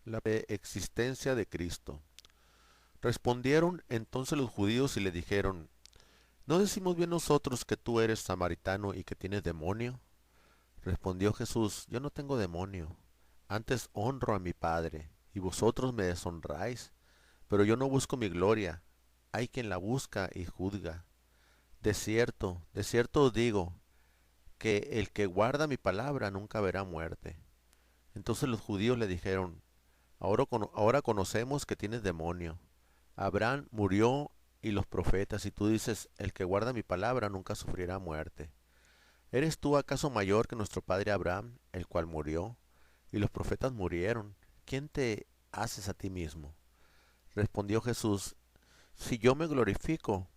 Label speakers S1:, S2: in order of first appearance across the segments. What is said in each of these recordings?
S1: La preexistencia de Cristo. Respondieron entonces los judíos y le dijeron, ¿no decimos bien nosotros que tú eres samaritano y que tienes demonio? Respondió Jesús, yo no tengo demonio, antes honro a mi Padre, y vosotros me deshonráis, pero yo no busco mi gloria, hay quien la busca y juzga. De cierto os digo, que el que guarda mi palabra nunca verá muerte. Entonces los judíos le dijeron, ahora conocemos que tienes demonio. Abraham murió y los profetas, y tú dices, el que guarda mi palabra nunca sufrirá muerte. ¿Eres tú acaso mayor que nuestro padre Abraham, el cual murió, y los profetas murieron? ¿Quién te haces a ti mismo? Respondió Jesús, si yo me glorifico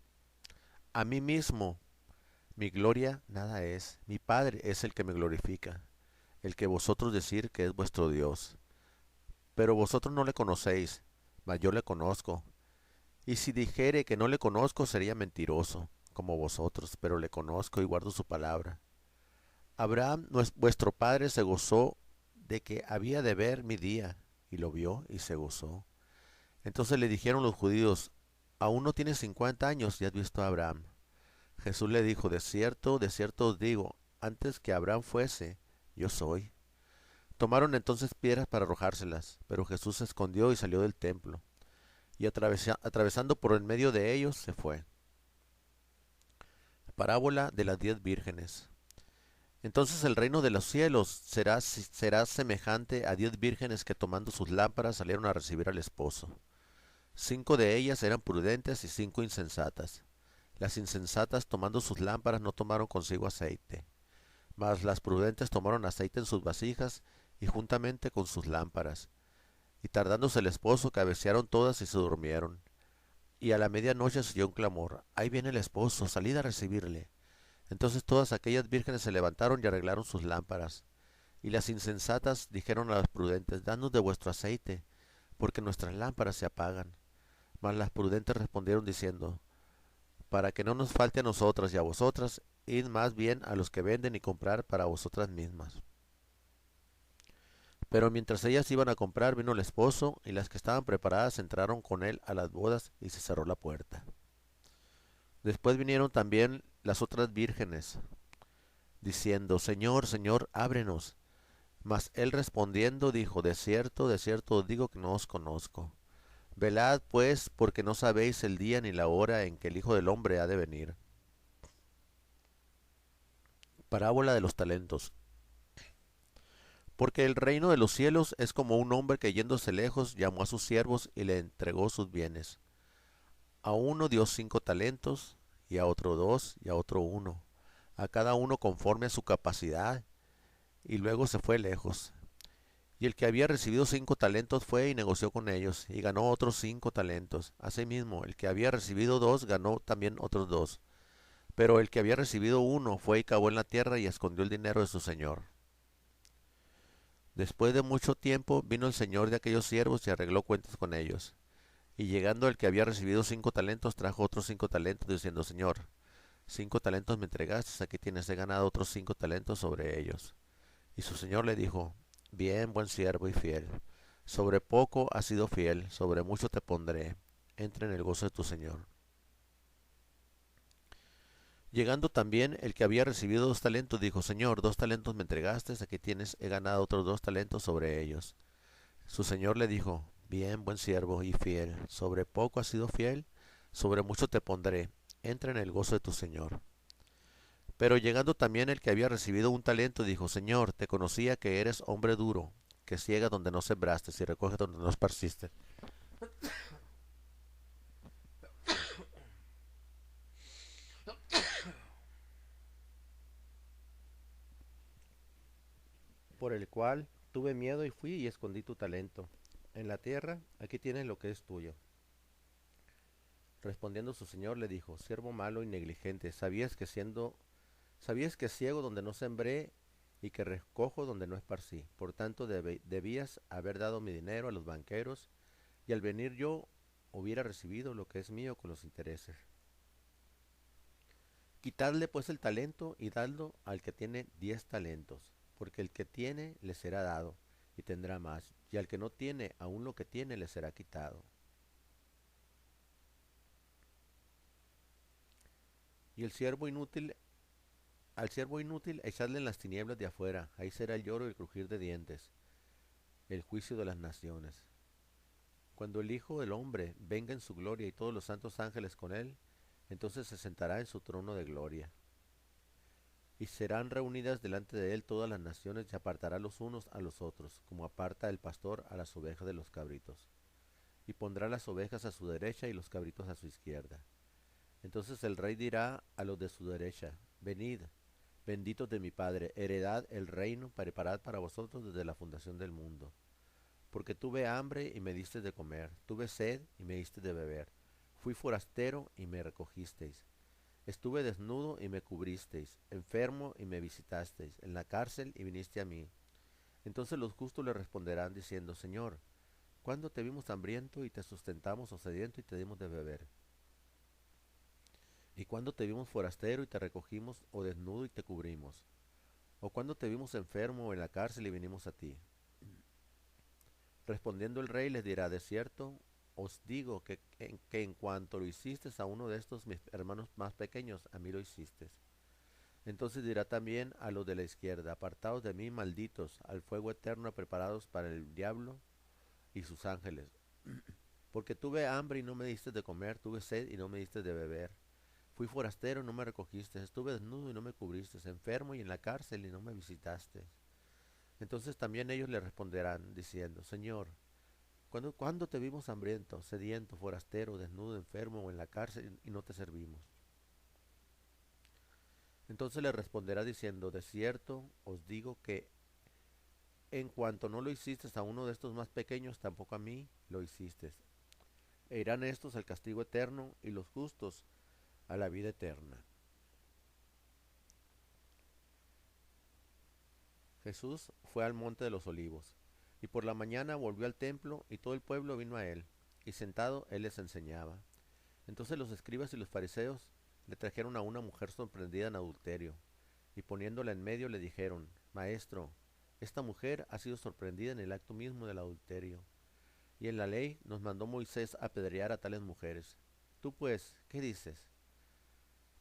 S1: a mí mismo, mi gloria nada es, mi Padre es el que me glorifica, el que vosotros decir que es vuestro Dios. Pero vosotros no le conocéis, mas yo le conozco. Y si dijere que no le conozco, sería mentiroso, como vosotros, pero le conozco y guardo su palabra. Abraham, vuestro padre, se gozó de que había de ver mi día, y lo vio y se gozó. Entonces le dijeron los judíos, aún no tienes 50 años y has visto a Abraham. Jesús le dijo, de cierto os digo, antes que Abraham fuese, yo soy. Tomaron entonces piedras para arrojárselas, pero Jesús se escondió y salió del templo, y atravesando por en medio de ellos se fue. Parábola de las 10 vírgenes. Entonces el reino de los cielos será semejante a 10 vírgenes que tomando sus lámparas salieron a recibir al esposo. 5 de ellas eran prudentes y 5 insensatas. Las insensatas tomando sus lámparas no tomaron consigo aceite, mas las prudentes tomaron aceite en sus vasijas y juntamente con sus lámparas. Y tardándose el esposo, cabecearon todas y se durmieron. Y a la medianoche se oyó un clamor, ahí viene el esposo, salid a recibirle. Entonces todas aquellas vírgenes se levantaron y arreglaron sus lámparas. Y las insensatas dijeron a las prudentes, danos de vuestro aceite, porque nuestras lámparas se apagan. Mas las prudentes respondieron diciendo, para que no nos falte a nosotras y a vosotras, id más bien a los que venden y comprar para vosotras mismas. Pero mientras ellas iban a comprar, vino el esposo, y las que estaban preparadas entraron con él a las bodas, y se cerró la puerta. Después vinieron también las otras vírgenes, diciendo, Señor, Señor, ábrenos. Mas él respondiendo dijo, de cierto os digo que no os conozco. Velad pues, porque no sabéis el día ni la hora en que el Hijo del Hombre ha de venir. Parábola de los talentos. Porque el reino de los cielos es como un hombre que yéndose lejos llamó a sus siervos y le entregó sus bienes. A uno dio 5 talentos, y a otro 2, y a otro 1, a cada uno conforme a su capacidad, y luego se fue lejos. Y el que había recibido 5 talentos fue y negoció con ellos, y ganó otros 5 talentos. Asimismo, el que había recibido 2 ganó también otros 2. Pero el que había recibido 1 fue y cavó en la tierra y escondió el dinero de su señor. Después de mucho tiempo vino el señor de aquellos siervos y arregló cuentas con ellos. Y llegando el que había recibido 5 talentos, trajo otros 5 talentos, diciendo, Señor, 5 talentos me entregaste, aquí tienes, he ganado otros 5 talentos sobre ellos. Y su señor le dijo, bien, buen siervo y fiel, sobre poco has sido fiel, sobre mucho te pondré, entra en el gozo de tu señor. Llegando también el que había recibido 2 talentos, dijo, Señor, 2 talentos me entregaste, aquí tienes, he ganado otros 2 talentos sobre ellos. Su señor le dijo, bien, buen siervo y fiel, sobre poco has sido fiel, sobre mucho te pondré, entra en el gozo de tu señor. Pero llegando también el que había recibido 1 talento, dijo, Señor, te conocía que eres hombre duro, que ciega donde no sembraste y recoge donde no esparciste. Por el cual tuve miedo y fui y escondí tu talento. En la tierra, aquí tienes lo que es tuyo. Respondiendo su señor le dijo, siervo malo y negligente, sabías que ciego donde no sembré y que recojo donde no esparcí. Por tanto, debías haber dado mi dinero a los banqueros, y al venir yo hubiera recibido lo que es mío con los intereses. Quitadle pues el talento y dadlo al que tiene 10 talentos, porque el que tiene le será dado, y tendrá más, y al que no tiene, aún lo que tiene le será quitado. Y al siervo inútil, echadle en las tinieblas de afuera, ahí será el lloro y el crujir de dientes, el juicio de las naciones. Cuando el Hijo del Hombre venga en su gloria y todos los santos ángeles con él, entonces se sentará en su trono de gloria. Y serán reunidas delante de él todas las naciones y apartará los unos a los otros, como aparta el pastor a las ovejas de los cabritos. Y pondrá las ovejas a su derecha y los cabritos a su izquierda. Entonces el rey dirá a los de su derecha, venid, benditos de mi Padre, heredad el reino preparad para vosotros desde la fundación del mundo. Porque tuve hambre y me diste de comer, tuve sed y me diste de beber, fui forastero y me recogisteis, estuve desnudo y me cubristeis, enfermo y me visitasteis, en la cárcel y viniste a mí. Entonces los justos le responderán diciendo, Señor, ¿cuándo te vimos hambriento y te sustentamos o sediento y te dimos de beber? ¿Y cuándo te vimos forastero y te recogimos o desnudo y te cubrimos? ¿O cuándo te vimos enfermo o en la cárcel y vinimos a ti? Respondiendo el rey les dirá, de cierto os digo que en cuanto lo hiciste a uno de estos mis hermanos más pequeños, a mí lo hiciste. Entonces dirá también a los de la izquierda, apartaos de mí, malditos, al fuego eterno preparados para el diablo y sus ángeles. Porque tuve hambre y no me diste de comer, tuve sed y no me diste de beber. Fui forastero y no me recogiste, estuve desnudo y no me cubriste, enfermo y en la cárcel y no me visitaste. Entonces también ellos le responderán, diciendo, Señor, ¿cuándo te vimos hambriento, sediento, forastero, desnudo, enfermo o en la cárcel y no te servimos? Entonces le responderá diciendo, de cierto os digo que en cuanto no lo hiciste a uno de estos más pequeños, tampoco a mí lo hiciste. E irán estos al castigo eterno y los justos a la vida eterna. Jesús fue al monte de los olivos, y por la mañana volvió al templo, y todo el pueblo vino a él, y sentado él les enseñaba. Entonces los escribas y los fariseos le trajeron a una mujer sorprendida en adulterio, y poniéndola en medio le dijeron, Maestro, esta mujer ha sido sorprendida en el acto mismo del adulterio, y en la ley nos mandó Moisés apedrear a tales mujeres. Tú pues, ¿qué dices?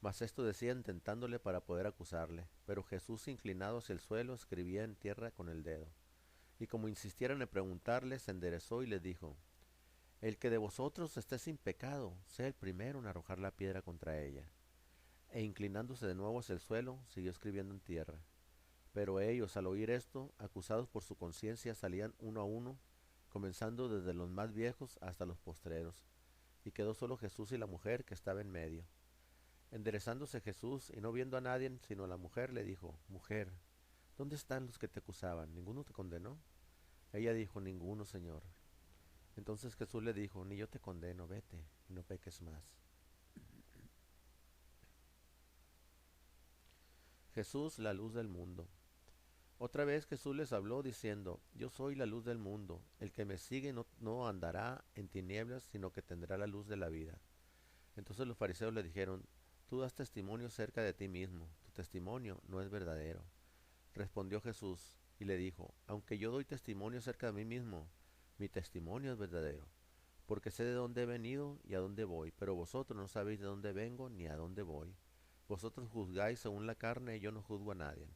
S1: Mas esto decían tentándole para poder acusarle. Pero Jesús, inclinado hacia el suelo, escribía en tierra con el dedo. Y como insistieran en preguntarle, se enderezó y les dijo, El que de vosotros esté sin pecado, sea el primero en arrojar la piedra contra ella. E inclinándose de nuevo hacia el suelo, siguió escribiendo en tierra. Pero ellos, al oír esto, acusados por su conciencia, salían uno a uno, comenzando desde los más viejos hasta los postreros. Y quedó solo Jesús y la mujer que estaba en medio. Enderezándose Jesús y no viendo a nadie sino a la mujer, le dijo, Mujer, ¿dónde están los que te acusaban? ¿Ninguno te condenó? Ella dijo, Ninguno, Señor. Entonces Jesús le dijo, Ni yo te condeno, vete y no peques más. Jesús, la luz del mundo. Otra vez Jesús les habló diciendo, Yo soy la luz del mundo, el que me sigue no andará en tinieblas, sino que tendrá la luz de la vida. Entonces los fariseos le dijeron, Tú das testimonio cerca de ti mismo, tu testimonio no es verdadero. Respondió Jesús y le dijo, Aunque yo doy testimonio acerca de mí mismo, mi testimonio es verdadero, porque sé de dónde he venido y a dónde voy, pero vosotros no sabéis de dónde vengo ni a dónde voy. Vosotros juzgáis según la carne y yo no juzgo a nadie.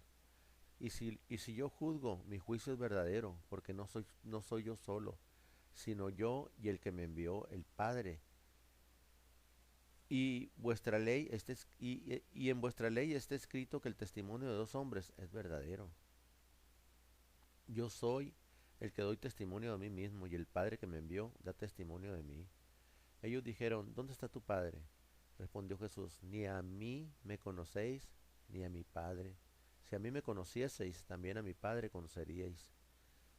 S1: Y si yo juzgo, mi juicio es verdadero, porque no soy yo solo, sino yo y el que me envió, el Padre. Y en vuestra ley está escrito que el testimonio de dos hombres es verdadero. Yo soy el que doy testimonio de mí mismo, y el Padre que me envió da testimonio de mí. Ellos dijeron, ¿dónde está tu Padre? Respondió Jesús, ni a mí me conocéis, ni a mi Padre. Si a mí me conocieseis, también a mi Padre conoceríais.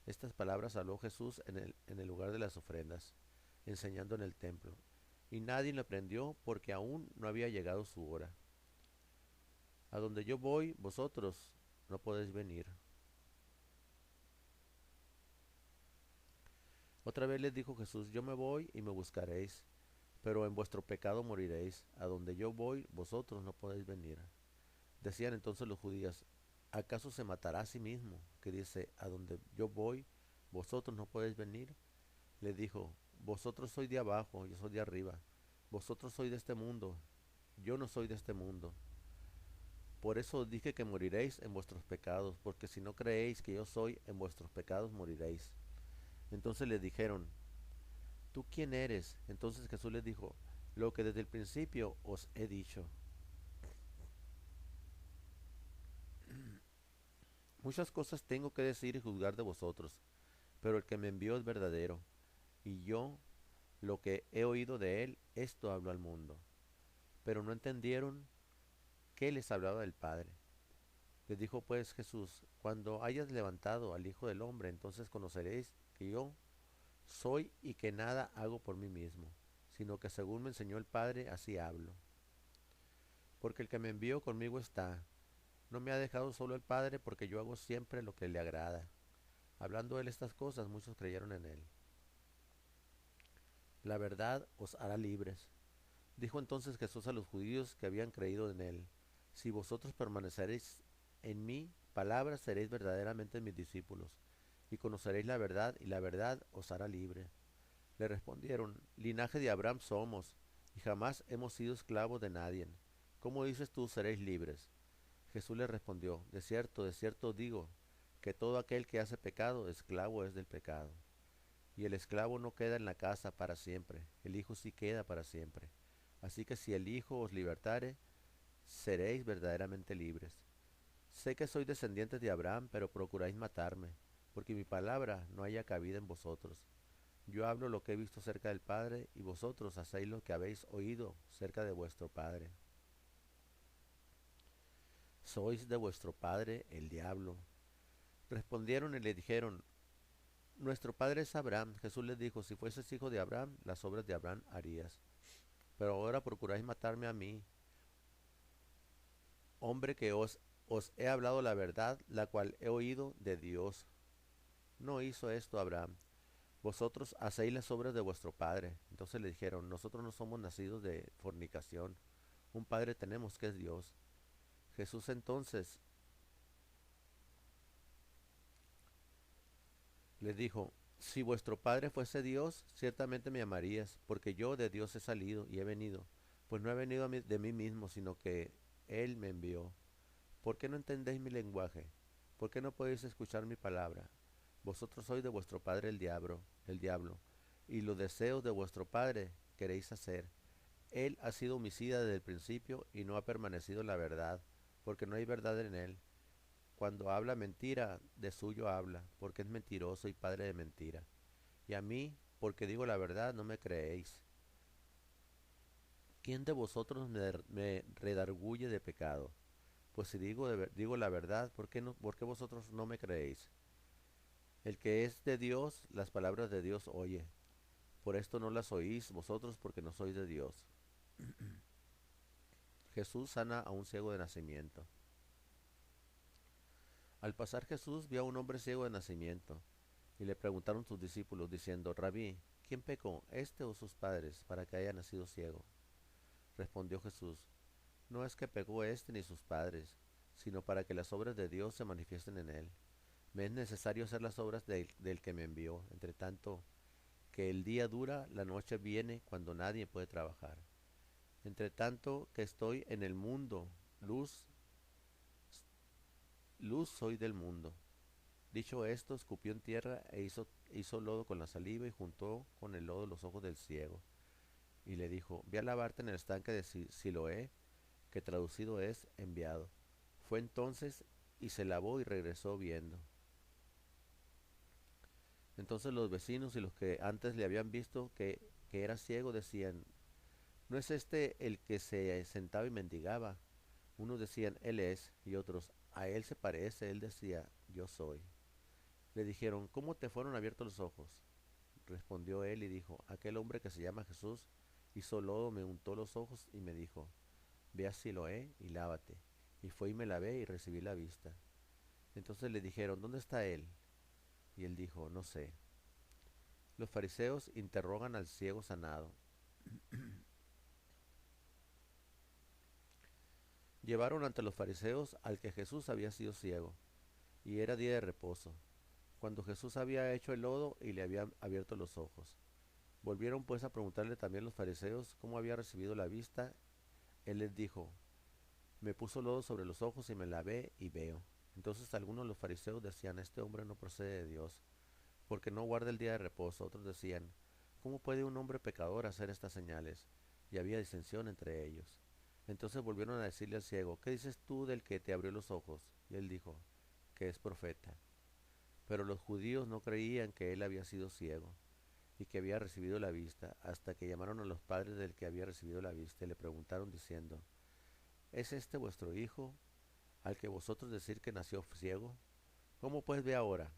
S1: Estas palabras habló Jesús en el lugar de las ofrendas, enseñando en el templo. Y nadie le prendió porque aún no había llegado su hora. A donde yo voy, vosotros no podéis venir. Otra vez les dijo Jesús, yo me voy y me buscaréis, pero en vuestro pecado moriréis. A donde yo voy, vosotros no podéis venir. Decían entonces los judíos, ¿acaso se matará a sí mismo, que dice, a donde yo voy, ¿vosotros no podéis venir? Le dijo, vosotros sois de abajo, yo soy de arriba. Vosotros sois de este mundo, yo no soy de este mundo. Por eso os dije que moriréis en vuestros pecados, porque si no creéis que yo soy, en vuestros pecados moriréis. Entonces le dijeron, ¿tú quién eres? Entonces Jesús les dijo, lo que desde el principio os he dicho. Muchas cosas tengo que decir y juzgar de vosotros, pero el que me envió es verdadero, y yo, lo que he oído de él, esto hablo al mundo. Pero no entendieron que les hablaba del Padre. Les dijo pues Jesús, cuando hayas levantado al Hijo del Hombre, entonces conoceréis que yo soy y que nada hago por mí mismo, sino que según me enseñó el Padre, así hablo. Porque el que me envió conmigo está. No me ha dejado solo el Padre, porque yo hago siempre lo que le agrada. Hablando él estas cosas, muchos creyeron en él. La verdad os hará libres. Dijo entonces Jesús a los judíos que habían creído en él, si vosotros permaneceréis en mi palabra, seréis verdaderamente mis discípulos, y conoceréis la verdad, y la verdad os hará libre. Le respondieron, linaje de Abraham somos, y jamás hemos sido esclavos de nadie. ¿Cómo dices tú, seréis libres? Jesús le respondió, de cierto os digo, que todo aquel que hace pecado, esclavo es del pecado. Y el esclavo no queda en la casa para siempre, el Hijo sí queda para siempre. Así que si el Hijo os libertare, seréis verdaderamente libres. Sé que sois descendientes de Abraham, pero procuráis matarme, porque mi palabra no haya cabida en vosotros. Yo hablo lo que he visto cerca del Padre, y vosotros hacéis lo que habéis oído cerca de vuestro Padre. Sois de vuestro padre el diablo. Respondieron y le dijeron, nuestro padre es Abraham. Jesús les dijo, si fueses hijo de Abraham, las obras de Abraham harías. Pero ahora procuráis matarme a mí, hombre que os he hablado la verdad, la cual he oído de Dios. No hizo esto Abraham. Vosotros hacéis las obras de vuestro padre. Entonces le dijeron, nosotros no somos nacidos de fornicación. Un padre tenemos que es Dios. Jesús entonces les dijo, si vuestro Padre fuese Dios, ciertamente me amarías, porque yo de Dios he salido y he venido, pues no he venido de mí mismo, sino que Él me envió. ¿Por qué no entendéis mi lenguaje? ¿Por qué no podéis escuchar mi palabra? Vosotros sois de vuestro padre el diablo, y los deseos de vuestro padre queréis hacer. Él ha sido homicida desde el principio y no ha permanecido en la verdad, porque no hay verdad en él. Cuando habla mentira, de suyo habla, porque es mentiroso y padre de mentira. Y a mí, porque digo la verdad, no me creéis. ¿Quién de vosotros me redarguye de pecado? Pues si digo la verdad, ¿por qué vosotros no me creéis? El que es de Dios, las palabras de Dios oye. Por esto no las oís vosotros, porque no sois de Dios. Jesús sana a un ciego de nacimiento. Al pasar Jesús vio a un hombre ciego de nacimiento, y le preguntaron sus discípulos, diciendo, Rabí, ¿quién pecó, este o sus padres, para que haya nacido ciego? Respondió Jesús, no es que pecó este ni sus padres, sino para que las obras de Dios se manifiesten en él. Me es necesario hacer las obras del que me envió. Entre tanto, que el día dura, la noche viene cuando nadie puede trabajar. Entre tanto que estoy en el mundo, luz, luz soy del mundo. Dicho esto, escupió en tierra e hizo lodo con la saliva y juntó con el lodo los ojos del ciego. Y le dijo, ve a lavarte en el estanque de Siloé, que traducido es enviado. Fue entonces y se lavó y regresó viendo. Entonces los vecinos y los que antes le habían visto que era ciego decían, ¿no es este el que se sentaba y mendigaba? Unos decían, él es, y otros, a él se parece. Él decía, yo soy. Le dijeron, ¿cómo te fueron abiertos los ojos? Respondió él y dijo, aquel hombre que se llama Jesús hizo lodo, me untó los ojos y me dijo, ve a Siloé y lávate. Y fue y me lavé y recibí la vista. Entonces le dijeron, ¿dónde está él? Y él dijo, no sé. Los fariseos interrogan al ciego sanado. Llevaron ante los fariseos al que Jesús había sido ciego, y era día de reposo. cuando Jesús había hecho el lodo y le había abierto los ojos. Volvieron pues a preguntarle también los fariseos cómo había recibido la vista. Él les dijo, me puso lodo sobre los ojos y me lavé y veo. Entonces algunos de los fariseos decían, este hombre no procede de Dios, porque no guarda el día de reposo. Otros decían, ¿cómo puede un hombre pecador hacer estas señales? Y había disensión entre ellos. Entonces volvieron a decirle al ciego, ¿qué dices tú del que te abrió los ojos? Y él dijo, que es profeta. Pero los judíos no creían que él había sido ciego y que había recibido la vista, hasta que llamaron a los padres del que había recibido la vista y le preguntaron diciendo, ¿es este vuestro hijo, al que vosotros decís que nació ciego? ¿Cómo pues ve ahora?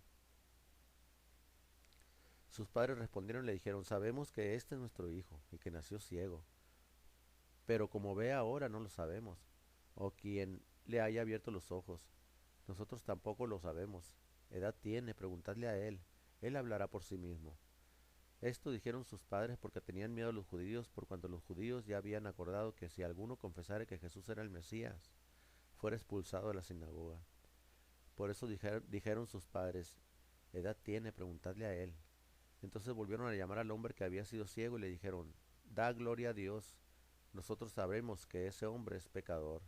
S1: Sus padres respondieron y le dijeron, sabemos que este es nuestro hijo y que nació ciego, pero como ve ahora no lo sabemos, o quién le haya abierto los ojos. Nosotros tampoco lo sabemos. Edad tiene, preguntadle a él hablará por sí mismo. Esto dijeron sus padres porque tenían miedo a los judíos, por cuanto los judíos ya habían acordado que si alguno confesara que Jesús era el Mesías, fuera expulsado de la sinagoga. Por eso dijeron sus padres, edad tiene, preguntadle a él. Entonces volvieron a llamar al hombre que había sido ciego y le dijeron, da gloria a Dios, nosotros sabremos que ese hombre es pecador.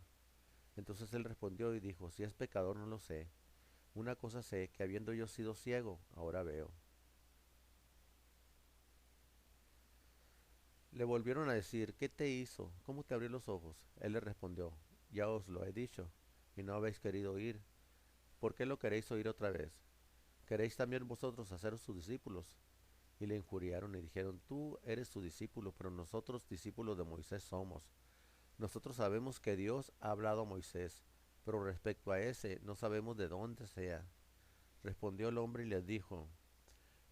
S1: Entonces él respondió y dijo, si es pecador no lo sé. Una cosa sé, que habiendo yo sido ciego, ahora veo. Le volvieron a decir, ¿qué te hizo? ¿Cómo te abrió los ojos? Él le respondió, ya os lo he dicho, y no habéis querido oír. ¿Por qué lo queréis oír otra vez? ¿Queréis también vosotros haceros sus discípulos? Y le injuriaron y dijeron, tú eres su discípulo, pero nosotros discípulos de Moisés somos. Nosotros sabemos que Dios ha hablado a Moisés, pero respecto a ese no sabemos de dónde sea. Respondió el hombre y les dijo,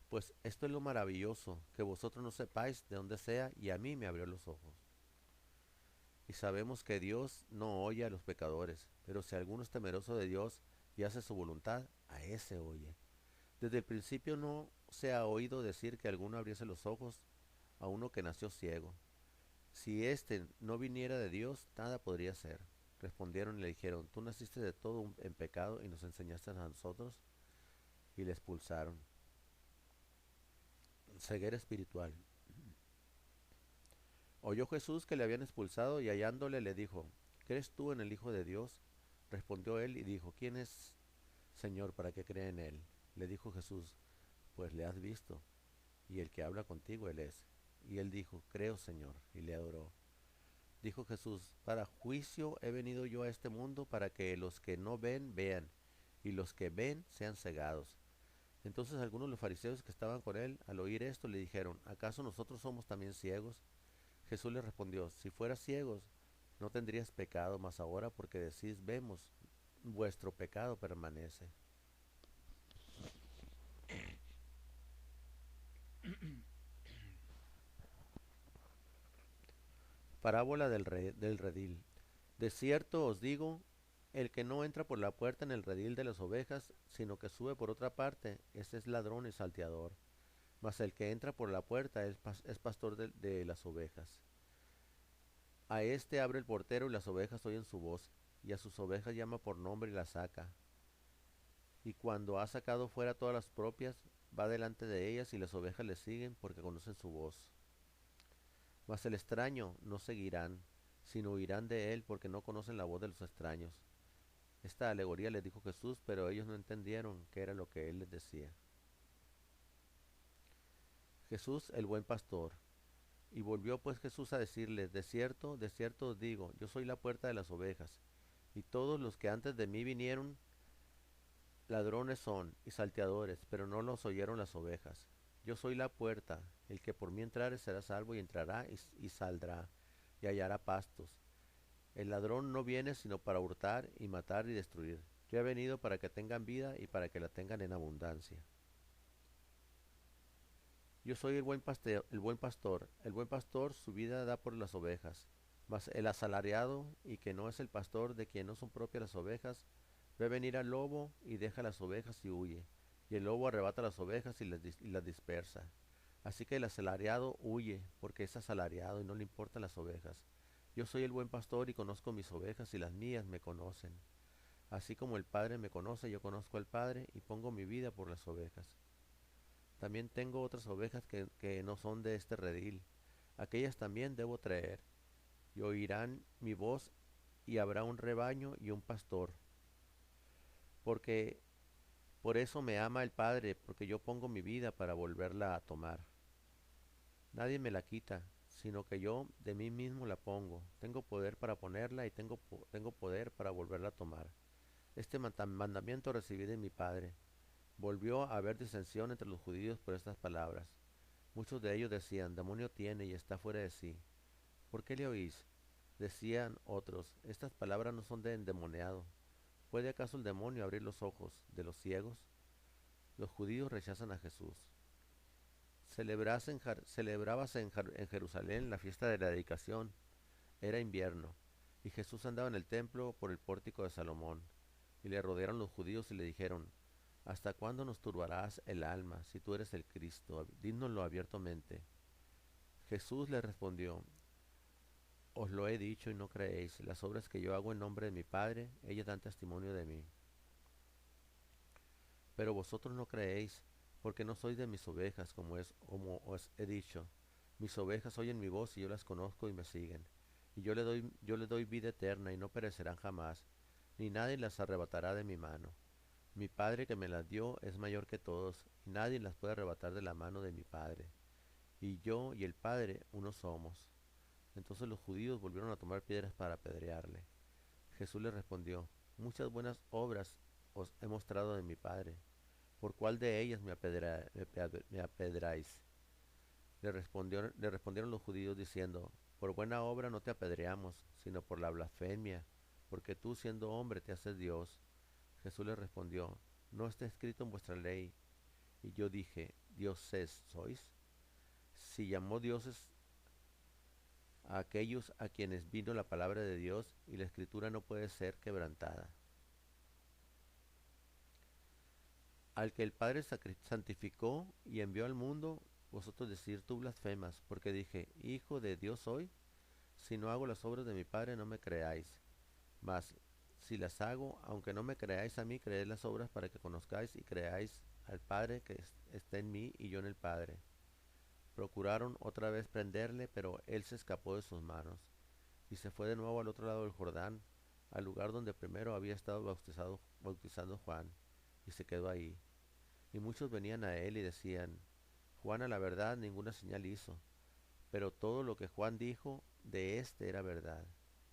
S1: pues esto es lo maravilloso, que vosotros no sepáis de dónde sea, y a mí me abrió los ojos. Y sabemos que Dios no oye a los pecadores, pero si alguno es temeroso de Dios y hace su voluntad, a ese oye. Desde el principio no se ha oído decir que alguno abriese los ojos a uno que nació ciego. Si éste no viniera de Dios, nada podría ser. Respondieron y le dijeron, tú naciste de todo en pecado y nos enseñaste a nosotros, y le expulsaron. Ceguera espiritual. Oyó Jesús que le habían expulsado y hallándole le dijo, ¿crees tú en el Hijo de Dios? Respondió él y dijo, ¿quién es, Señor, para que crea en él? Le dijo Jesús, pues le has visto, y el que habla contigo él es. Y él dijo, creo, Señor, y le adoró. Dijo Jesús, para juicio he venido yo a este mundo para que los que no ven vean, y los que ven sean cegados. Entonces algunos de los fariseos que estaban con él, al oír esto, le dijeron, ¿acaso nosotros somos también ciegos? Jesús les respondió, si fueras ciegos, no tendrías pecado, mas ahora porque decís vemos, vuestro pecado permanece. Parábola del redil. De cierto os digo, el que no entra por la puerta en el redil de las ovejas, sino que sube por otra parte, ese es ladrón y salteador. Mas el que entra por la puerta es pastor de las ovejas. A este abre el portero y las ovejas oyen su voz, y a sus ovejas llama por nombre y las saca. Y cuando ha sacado fuera todas las propias, va delante de ellas y las ovejas le siguen porque conocen su voz. Mas el extraño no seguirán, sino huirán de él porque no conocen la voz de los extraños. Esta alegoría les dijo Jesús, pero ellos no entendieron qué era lo que él les decía. Jesús el buen pastor. Y volvió pues Jesús a decirles, de cierto os digo, yo soy la puerta de las ovejas, y todos los que antes de mí vinieron, ladrones son y salteadores, pero no los oyeron las ovejas. Yo soy la puerta, el que por mí entrare será salvo y entrará y saldrá, y hallará pastos. El ladrón no viene sino para hurtar y matar y destruir. Yo he venido para que tengan vida y para que la tengan en abundancia. Yo soy el buen pastor su vida da por las ovejas. Mas el asalariado, y que no es el pastor de quien no son propias las ovejas, ve venir al lobo y deja las ovejas y huye. Y el lobo arrebata las ovejas y las dispersa. Así que el asalariado huye, porque es asalariado y no le importan las ovejas. Yo soy el buen pastor y conozco mis ovejas y las mías me conocen. Así como el Padre me conoce, yo conozco al Padre y pongo mi vida por las ovejas. También tengo otras ovejas que no son de este redil. Aquellas también debo traer, y oirán mi voz, y habrá un rebaño y un pastor. Porque por eso me ama el Padre, porque yo pongo mi vida para volverla a tomar. Nadie me la quita, sino que yo de mí mismo la pongo. Tengo poder para ponerla y tengo poder para volverla a tomar. Este mandamiento recibí de mi Padre. Volvió a haber disensión entre los judíos por estas palabras. Muchos de ellos decían, demonio tiene y está fuera de sí. ¿Por qué le oís? Decían otros, estas palabras no son de endemoniado. ¿Puede acaso el demonio abrir los ojos de los ciegos? Los judíos rechazan a Jesús. Celebrábase en Jerusalén la fiesta de la dedicación. Era invierno, y Jesús andaba en el templo por el pórtico de Salomón. Y le rodearon los judíos y le dijeron, ¿hasta cuándo nos turbarás el alma? Si tú eres el Cristo, dínoslo abiertamente. Jesús le respondió, os lo he dicho y no creéis. Las obras que yo hago en nombre de mi Padre, ellas dan testimonio de mí. Pero vosotros no creéis, porque no sois de mis ovejas, como os he dicho. Mis ovejas oyen mi voz y yo las conozco y me siguen. Y yo le doy vida eterna y no perecerán jamás, ni nadie las arrebatará de mi mano. Mi Padre que me las dio es mayor que todos, y nadie las puede arrebatar de la mano de mi Padre. Y yo y el Padre uno somos. Entonces los judíos volvieron a tomar piedras para apedrearle. Jesús les respondió, muchas buenas obras os he mostrado de mi Padre. ¿Por cuál de ellas me apedráis? Le respondieron los judíos diciendo, por buena obra no te apedreamos, sino por la blasfemia, porque tú siendo hombre te haces Dios. Jesús le respondió, ¿no está escrito en vuestra ley? Y yo dije, ¿dioses sois? Si llamó dioses a aquellos a quienes vino la palabra de Dios, y la escritura no puede ser quebrantada. Al que el Padre santificó y envió al mundo, vosotros decir tú blasfemas, porque dije, Hijo de Dios soy. Si no hago las obras de mi Padre, no me creáis. Mas, si las hago, aunque no me creáis a mí, creed las obras para que conozcáis y creáis al Padre que está en mí y yo en el Padre. Procuraron otra vez prenderle, pero él se escapó de sus manos, y se fue de nuevo al otro lado del Jordán, al lugar donde primero había estado bautizando Juan, y se quedó ahí. Y muchos venían a él y decían, Juan a la verdad ninguna señal hizo, pero todo lo que Juan dijo de éste era verdad.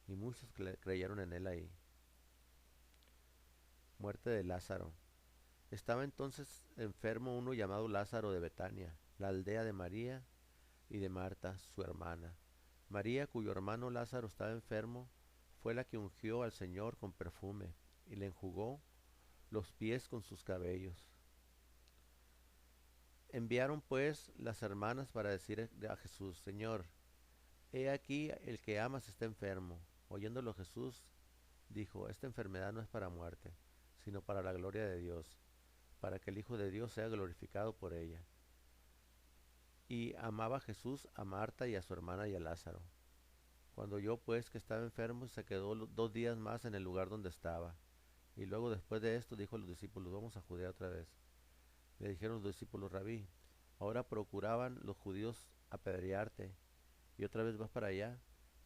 S1: Y muchos creyeron en él ahí. Muerte de Lázaro. Estaba entonces enfermo uno llamado Lázaro de Betania, la aldea de María y de Marta, su hermana. María, cuyo hermano Lázaro estaba enfermo, fue la que ungió al Señor con perfume y le enjugó los pies con sus cabellos. Enviaron pues las hermanas para decir a Jesús, Señor, he aquí el que amas está enfermo. Oyéndolo Jesús dijo, esta enfermedad no es para muerte, sino para la gloria de Dios, para que el Hijo de Dios sea glorificado por ella. Y amaba Jesús a Marta y a su hermana y a Lázaro. Cuando oyó pues que estaba enfermo, se quedó 2 días más en el lugar donde estaba. Y luego después de esto dijo a los discípulos, vamos a Judea otra vez. Le dijeron los discípulos, Rabí, ahora procuraban los judíos apedrearte, y otra vez vas para allá.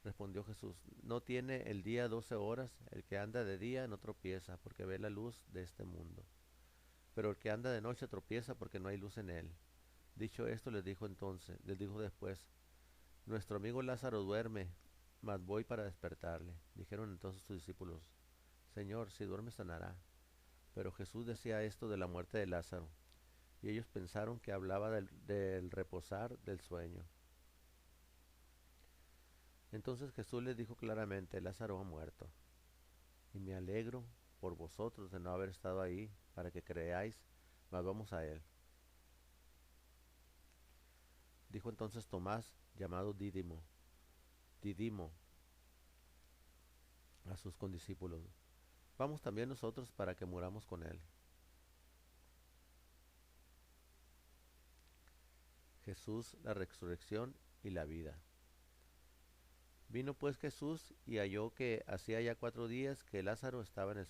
S1: Respondió Jesús, no tiene el día 12 horas, el que anda de día no tropieza, porque ve la luz de este mundo. Pero el que anda de noche tropieza porque no hay luz en él. Dicho esto, les dijo después, nuestro amigo Lázaro duerme, mas voy para despertarle. Dijeron entonces sus discípulos, Señor, si duerme sanará. Pero Jesús decía esto de la muerte de Lázaro, y ellos pensaron que hablaba del reposar del sueño. Entonces Jesús les dijo claramente, Lázaro ha muerto, y me alegro por vosotros de no haber estado ahí, para que creáis, mas vamos a él. Dijo entonces Tomás, llamado Didimo, a sus condiscípulos, vamos también nosotros para que muramos con él. Jesús, la resurrección y la vida. Vino pues Jesús y halló que hacía ya 4 días que Lázaro estaba en el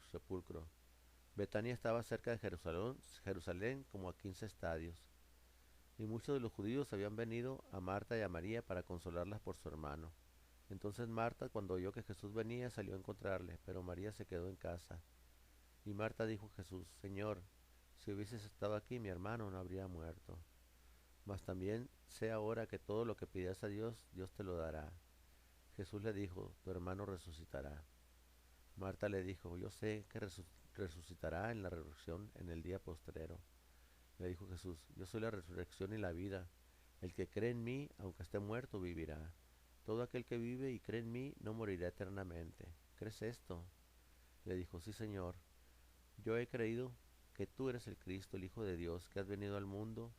S1: sepulcro. Betania estaba cerca de Jerusalén como a 15 estadios, y muchos de los judíos habían venido a Marta y a María para consolarlas por su hermano. Entonces Marta, cuando oyó que Jesús venía, salió a encontrarle, pero María se quedó en casa. Y Marta dijo a Jesús: Señor, si hubieses estado aquí, mi hermano no habría muerto. Mas también sé ahora que todo lo que pidas a Dios, Dios te lo dará. Jesús le dijo: Tu hermano resucitará. Marta le dijo: Yo sé que resucitará en la resurrección en el día postrero. Le dijo Jesús: Yo soy la resurrección y la vida. El que cree en mí, aunque esté muerto, vivirá. Todo aquel que vive y cree en mí no morirá eternamente. ¿Crees esto? Le dijo: Sí, Señor. Yo he creído que tú eres el Cristo, el Hijo de Dios, que has venido al mundo.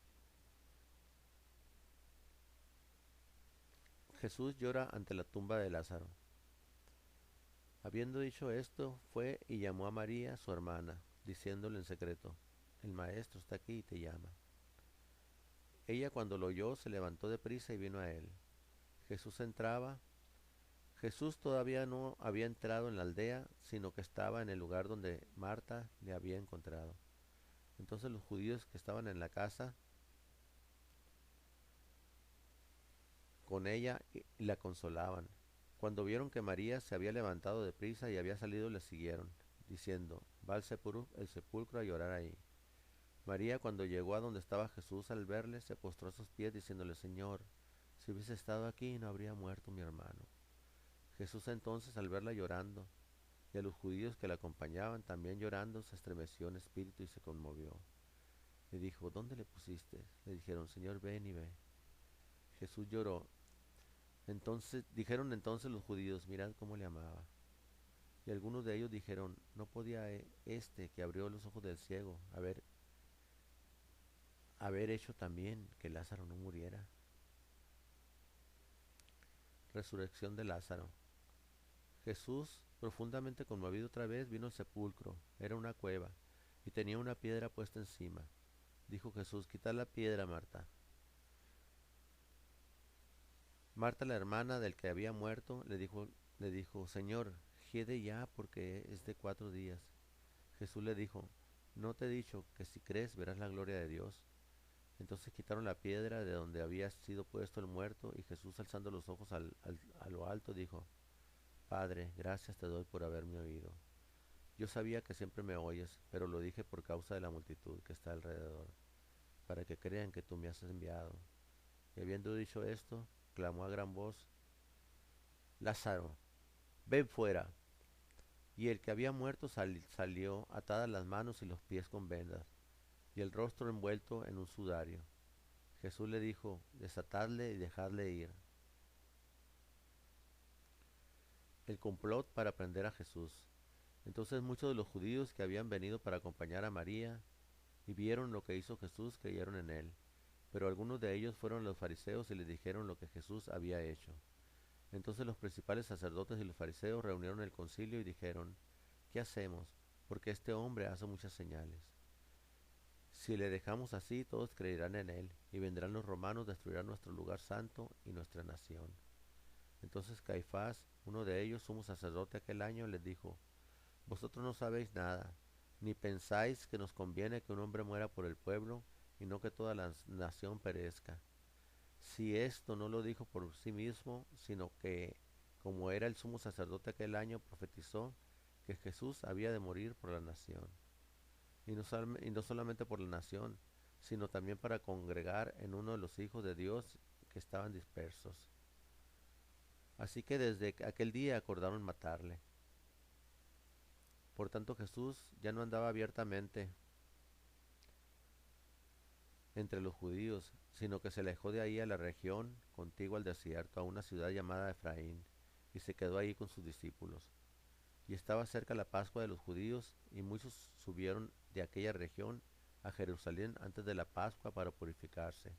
S1: Jesús llora ante la tumba de Lázaro. Habiendo dicho esto, fue y llamó a María, su hermana, diciéndole en secreto: El maestro está aquí y te llama. Ella, cuando lo oyó, se levantó de prisa y vino a él. Jesús entraba. Jesús todavía no había entrado en la aldea, sino que estaba en el lugar donde Marta le había encontrado. Entonces los judíos que estaban en la casa con ella y la consolaban. Cuando vieron que María se había levantado de prisa y había salido, le siguieron, diciendo: Va al sepulcro a llorar ahí. María, cuando llegó a donde estaba Jesús, al verle, se postró a sus pies, diciéndole: Señor, si hubiese estado aquí, no habría muerto mi hermano. Jesús entonces, al verla llorando, y a los judíos que la acompañaban también llorando, se estremeció en espíritu y se conmovió. Le dijo: ¿Dónde le pusiste? Le dijeron: Señor, ven y ve. Jesús lloró. Dijeron entonces los judíos: Mirad cómo le amaba. Y algunos de ellos dijeron: ¿No podía este que abrió los ojos del ciego haber hecho también que Lázaro no muriera? Resurrección de Lázaro. Jesús, profundamente conmovido otra vez, vino al sepulcro. Era una cueva, y tenía una piedra puesta encima. Dijo Jesús: Quitad la piedra, Marta. Marta, la hermana del que había muerto, le dijo: Señor, hiede ya, porque es de 4 días. Jesús le dijo: ¿No te he dicho que si crees verás la gloria de Dios? Entonces quitaron la piedra de donde había sido puesto el muerto, y Jesús, alzando los ojos a lo alto, dijo: Padre, gracias te doy por haberme oído. Yo sabía que siempre me oyes, pero lo dije por causa de la multitud que está alrededor, para que crean que tú me has enviado. Y habiendo dicho esto, clamó a gran voz: Lázaro, ven fuera. Y el que había muerto salió, atadas las manos y los pies con vendas, y el rostro envuelto en un sudario. Jesús le dijo: Desatadle y dejadle ir. El complot para prender a Jesús. Entonces muchos de los judíos que habían venido para acompañar a María y vieron lo que hizo Jesús, creyeron en él. Pero algunos de ellos fueron los fariseos y les dijeron lo que Jesús había hecho. Entonces los principales sacerdotes y los fariseos reunieron el concilio y dijeron: ¿Qué hacemos? Porque este hombre hace muchas señales. Si le dejamos así, todos creerán en él, y vendrán los romanos, destruirán nuestro lugar santo y nuestra nación. Entonces Caifás, uno de ellos, sumo sacerdote aquel año, les dijo: Vosotros no sabéis nada, ni pensáis que nos conviene que un hombre muera por el pueblo, y no que toda la nación perezca. Si esto no lo dijo por sí mismo, sino que, como era el sumo sacerdote aquel año, profetizó que Jesús había de morir por la nación. Y no solamente por la nación, sino también para congregar en uno de los hijos de Dios que estaban dispersos. Así que desde aquel día acordaron matarle. Por tanto Jesús ya no andaba abiertamente entre los judíos, sino que se alejó de ahí a la región contigua al desierto, a una ciudad llamada Efraín, y se quedó ahí con sus discípulos. Y estaba cerca la Pascua de los judíos, y muchos subieron de aquella región a Jerusalén antes de la Pascua para purificarse.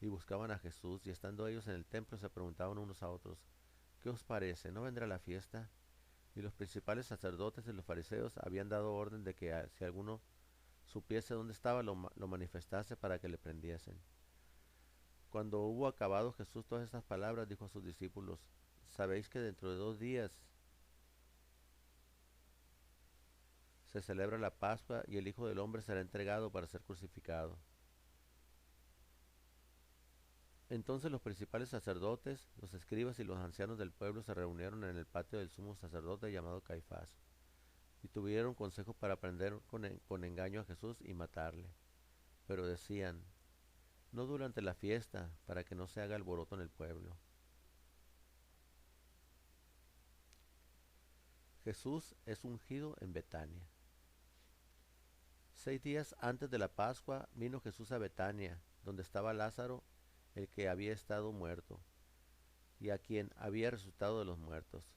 S1: Y buscaban a Jesús, y estando ellos en el templo se preguntaban unos a otros: ¿Qué os parece? ¿No vendrá la fiesta? Y los principales sacerdotes y los fariseos habían dado orden de que si alguno supiese dónde estaba, lo manifestase para que le prendiesen. Cuando hubo acabado Jesús todas estas palabras, dijo a sus discípulos: Sabéis que dentro de 2 días se celebra la Pascua y el Hijo del Hombre será entregado para ser crucificado. Entonces los principales sacerdotes, los escribas y los ancianos del pueblo se reunieron en el patio del sumo sacerdote llamado Caifás, y tuvieron consejo para prender con engaño a Jesús y matarle. Pero decían, no durante la fiesta, para que no se haga alboroto en el pueblo. Jesús es ungido en Betania. 6 días antes de la Pascua vino Jesús a Betania, donde estaba Lázaro, el que había estado muerto, y a quien había resucitado de los muertos.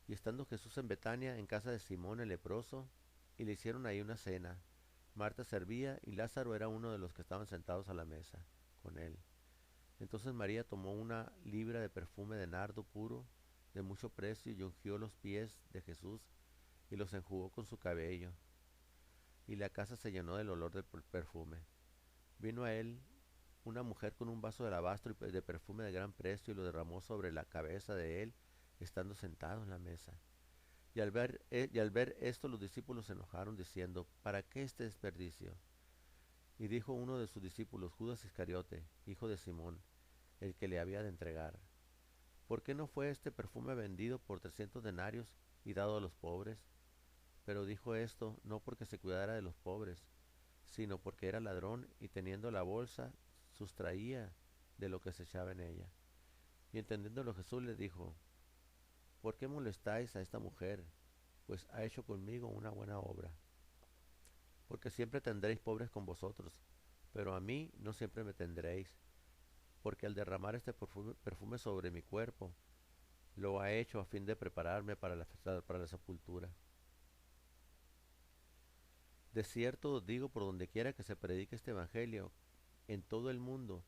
S1: Y estando Jesús en Betania, en casa de Simón el leproso, y le hicieron ahí una cena. Marta servía, y Lázaro era uno de los que estaban sentados a la mesa con él. Entonces María tomó una libra de perfume de nardo puro, de mucho precio, y ungió los pies de Jesús, y los enjugó con su cabello, y la casa se llenó del olor del perfume. Vino a él una mujer con un vaso de alabastro y de perfume de gran precio, y lo derramó sobre la cabeza de él, estando sentado en la mesa. Y al ver esto los discípulos se enojaron, diciendo, ¿para qué este desperdicio? Y dijo uno de sus discípulos, Judas Iscariote, hijo de Simón, el que le había de entregar, ¿por qué no fue este perfume vendido por 300 denarios y dado a los pobres? Pero dijo esto no porque se cuidara de los pobres, sino porque era ladrón, y teniendo la bolsa sustraía de lo que se echaba en ella. Y entendiéndolo Jesús le dijo, ¿por qué molestáis a esta mujer? Pues ha hecho conmigo una buena obra. Porque siempre tendréis pobres con vosotros, pero a mí no siempre me tendréis, porque al derramar este perfume sobre mi cuerpo, lo ha hecho a fin de prepararme para la sepultura. De cierto os digo, por donde quiera que se predique este evangelio, en todo el mundo,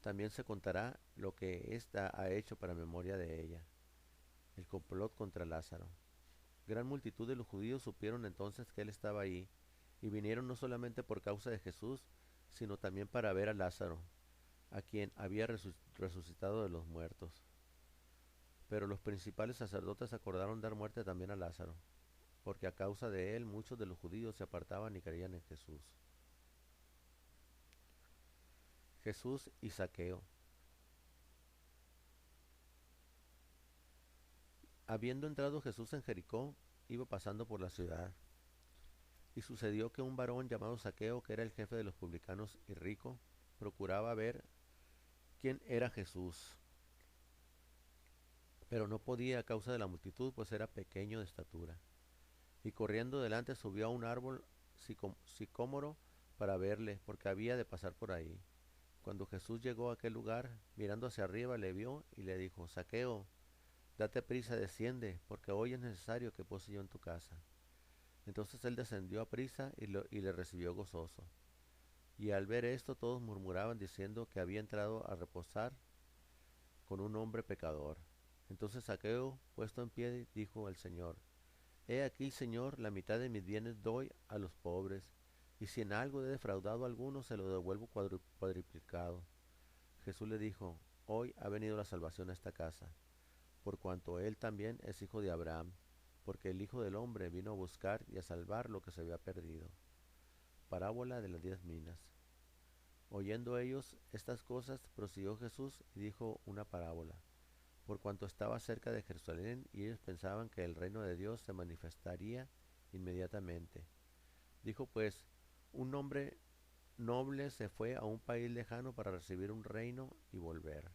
S1: también se contará lo que ésta ha hecho para memoria de ella. El complot contra Lázaro. Gran multitud de los judíos supieron entonces que él estaba ahí, y vinieron no solamente por causa de Jesús, sino también para ver a Lázaro, a quien había resucitado de los muertos. Pero los principales sacerdotes acordaron dar muerte también a Lázaro, porque a causa de él muchos de los judíos se apartaban y creían en Jesús. Jesús y Zaqueo. Habiendo entrado Jesús en Jericó, iba pasando por la ciudad. Y sucedió que un varón llamado Zaqueo, que era el jefe de los publicanos y rico, procuraba ver quién era Jesús, pero no podía a causa de la multitud, pues era pequeño de estatura. Y corriendo delante subió a un árbol sicómoro para verle, porque había de pasar por ahí. Cuando Jesús llegó a aquel lugar, mirando hacia arriba, le vio y le dijo, Zaqueo, date prisa, desciende, porque hoy es necesario que pose yo en tu casa. Entonces él descendió a prisa y le recibió gozoso. Y al ver esto todos murmuraban diciendo que había entrado a reposar con un hombre pecador. Entonces Zaqueo, puesto en pie, dijo al Señor, He aquí, Señor, la mitad de mis bienes doy a los pobres, y si en algo he defraudado a alguno, se lo devuelvo cuadriplicado. Jesús le dijo, Hoy ha venido la salvación a esta casa, por cuanto él también es hijo de Abraham, porque el Hijo del Hombre vino a buscar y a salvar lo que se había perdido. Parábola de las 10 minas. Oyendo ellos estas cosas, prosiguió Jesús y dijo una parábola, por cuanto estaba cerca de Jerusalén y ellos pensaban que el reino de Dios se manifestaría inmediatamente. Dijo pues, un hombre noble se fue a un país lejano para recibir un reino y volver.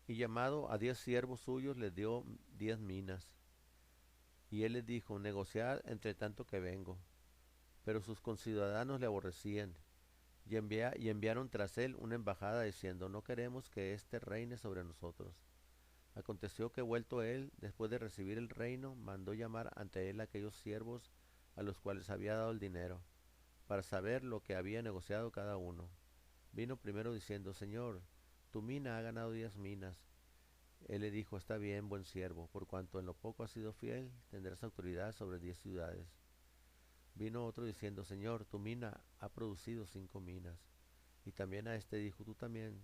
S1: Y llamado a 10 siervos suyos les dio 10 minas. Y él les dijo, negociad entre tanto que vengo. Pero sus conciudadanos le aborrecían, y enviaron tras él una embajada diciendo, no queremos que éste reine sobre nosotros. Aconteció que vuelto él, después de recibir el reino, mandó llamar ante él a aquellos siervos a los cuales había dado el dinero, para saber lo que había negociado cada uno. Vino primero diciendo, Señor, tu mina ha ganado 10 minas. Él le dijo, está bien, buen siervo, por cuanto en lo poco has sido fiel, tendrás autoridad sobre 10 ciudades. Vino otro diciendo, Señor, tu mina ha producido 5 minas. Y también a este dijo, tú también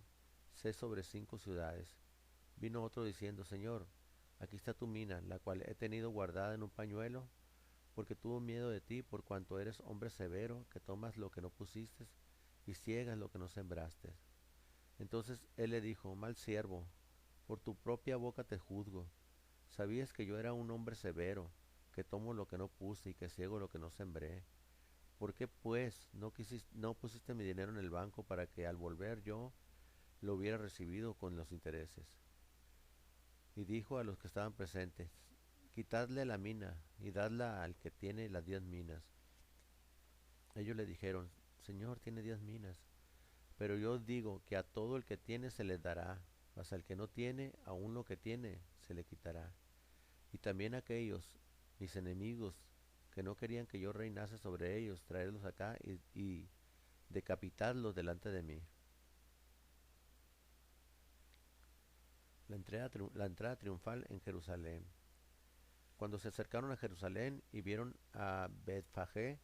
S1: sé sobre 5 ciudades. Vino otro diciendo, Señor,
S2: aquí está tu mina, la cual he tenido guardada en un pañuelo, porque tuvo miedo de ti, por cuanto eres hombre severo, que tomas lo que no pusiste y ciegas lo que no sembraste. Entonces él le dijo, mal siervo, por tu propia boca te juzgo. Sabías que yo era un hombre severo, que tomo lo que no puse y que ciego lo que no sembré. ¿Por qué pues no pusiste mi dinero en el banco para que al volver yo lo hubiera recibido con los intereses? Y dijo a los que estaban presentes, quitadle la mina y dadla al que tiene las 10 minas. Ellos le dijeron, Señor, tiene 10 minas. Pero yo os digo que a todo el que tiene se le dará, mas al que no tiene, aun lo que tiene se le quitará. Y también aquellos, mis enemigos, que no querían que yo reinase sobre ellos, traerlos acá y decapitarlos delante de mí. La entrada triunfal en Jerusalén. Cuando se acercaron a Jerusalén y vieron a Betfagé,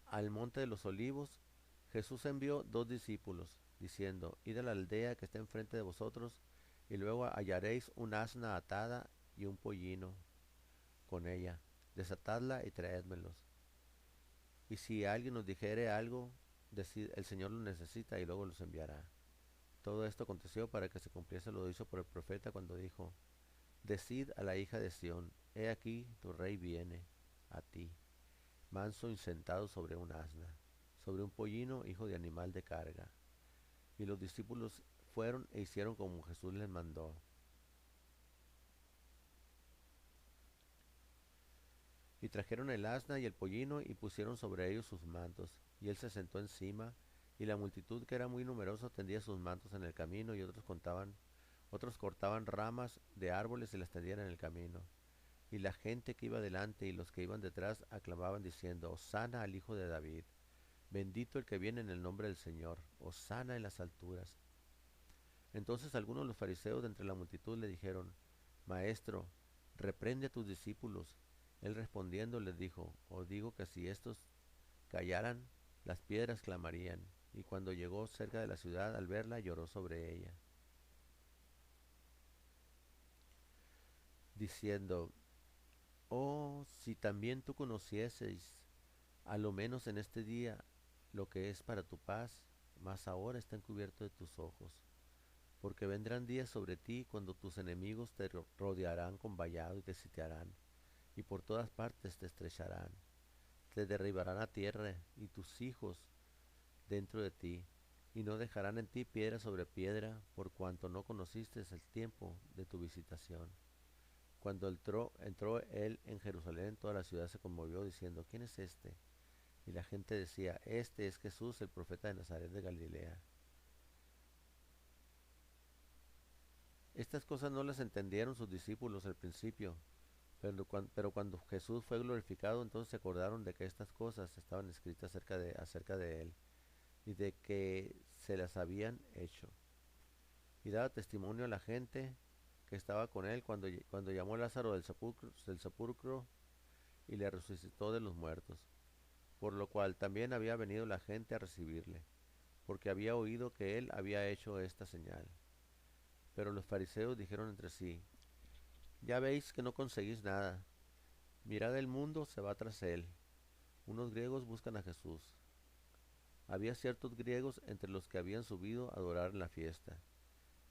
S2: al monte de los olivos, Jesús envió 2 discípulos, diciendo, id a la aldea que está enfrente de vosotros, y luego hallaréis un asna atada y un pollino con ella. Desatadla y traédmelos. Y si alguien nos dijere algo, decid, el Señor lo necesita y luego los enviará. Todo esto aconteció para que se cumpliese lo dicho por el profeta cuando dijo, decid a la hija de Sión, he aquí tu rey viene a ti, manso y sentado sobre un asna, sobre un pollino, hijo de animal de carga. Y los discípulos fueron e hicieron como Jesús les mandó. Y trajeron el asna y el pollino y pusieron sobre ellos sus mantos. Y él se sentó encima, y la multitud, que era muy numerosa, tendía sus mantos en el camino, y otros cortaban ramas de árboles y las tendían en el camino. Y la gente que iba delante y los que iban detrás aclamaban diciendo, Hosana al Hijo de David, bendito el que viene en el nombre del Señor, Hosana en las alturas. Entonces algunos de los fariseos de entre la multitud le dijeron, Maestro, reprende a tus discípulos. Él respondiendo les dijo, os digo que si estos callaran, las piedras clamarían. Y cuando llegó cerca de la ciudad, al verla, lloró sobre ella, diciendo, oh, si también tú conocieseis, a lo menos en este día, lo que es para tu paz, mas ahora está encubierto de tus ojos. Porque vendrán días sobre ti cuando tus enemigos te rodearán con vallado y te sitiarán, y por todas partes te estrecharán, te derribarán a tierra y tus hijos dentro de ti, y no dejarán en ti piedra sobre piedra, por cuanto no conociste el tiempo de tu visitación. Cuando entró él en Jerusalén, toda la ciudad se conmovió, diciendo, ¿quién es este? Y la gente decía, este es Jesús, el profeta de Nazaret de Galilea. Estas cosas no las entendieron sus discípulos al principio, pero cuando Jesús fue glorificado, entonces se acordaron de que estas cosas estaban escritas acerca de él y de que se las habían hecho. Y daba testimonio a la gente que estaba con él cuando llamó a Lázaro del sepulcro y le resucitó de los muertos, por lo cual también había venido la gente a recibirle, porque había oído que él había hecho esta señal. Pero los fariseos dijeron entre sí, ya veis que no conseguís nada. Mirad, el mundo se va tras él. Unos griegos buscan a Jesús. Había ciertos griegos entre los que habían subido a adorar en la fiesta.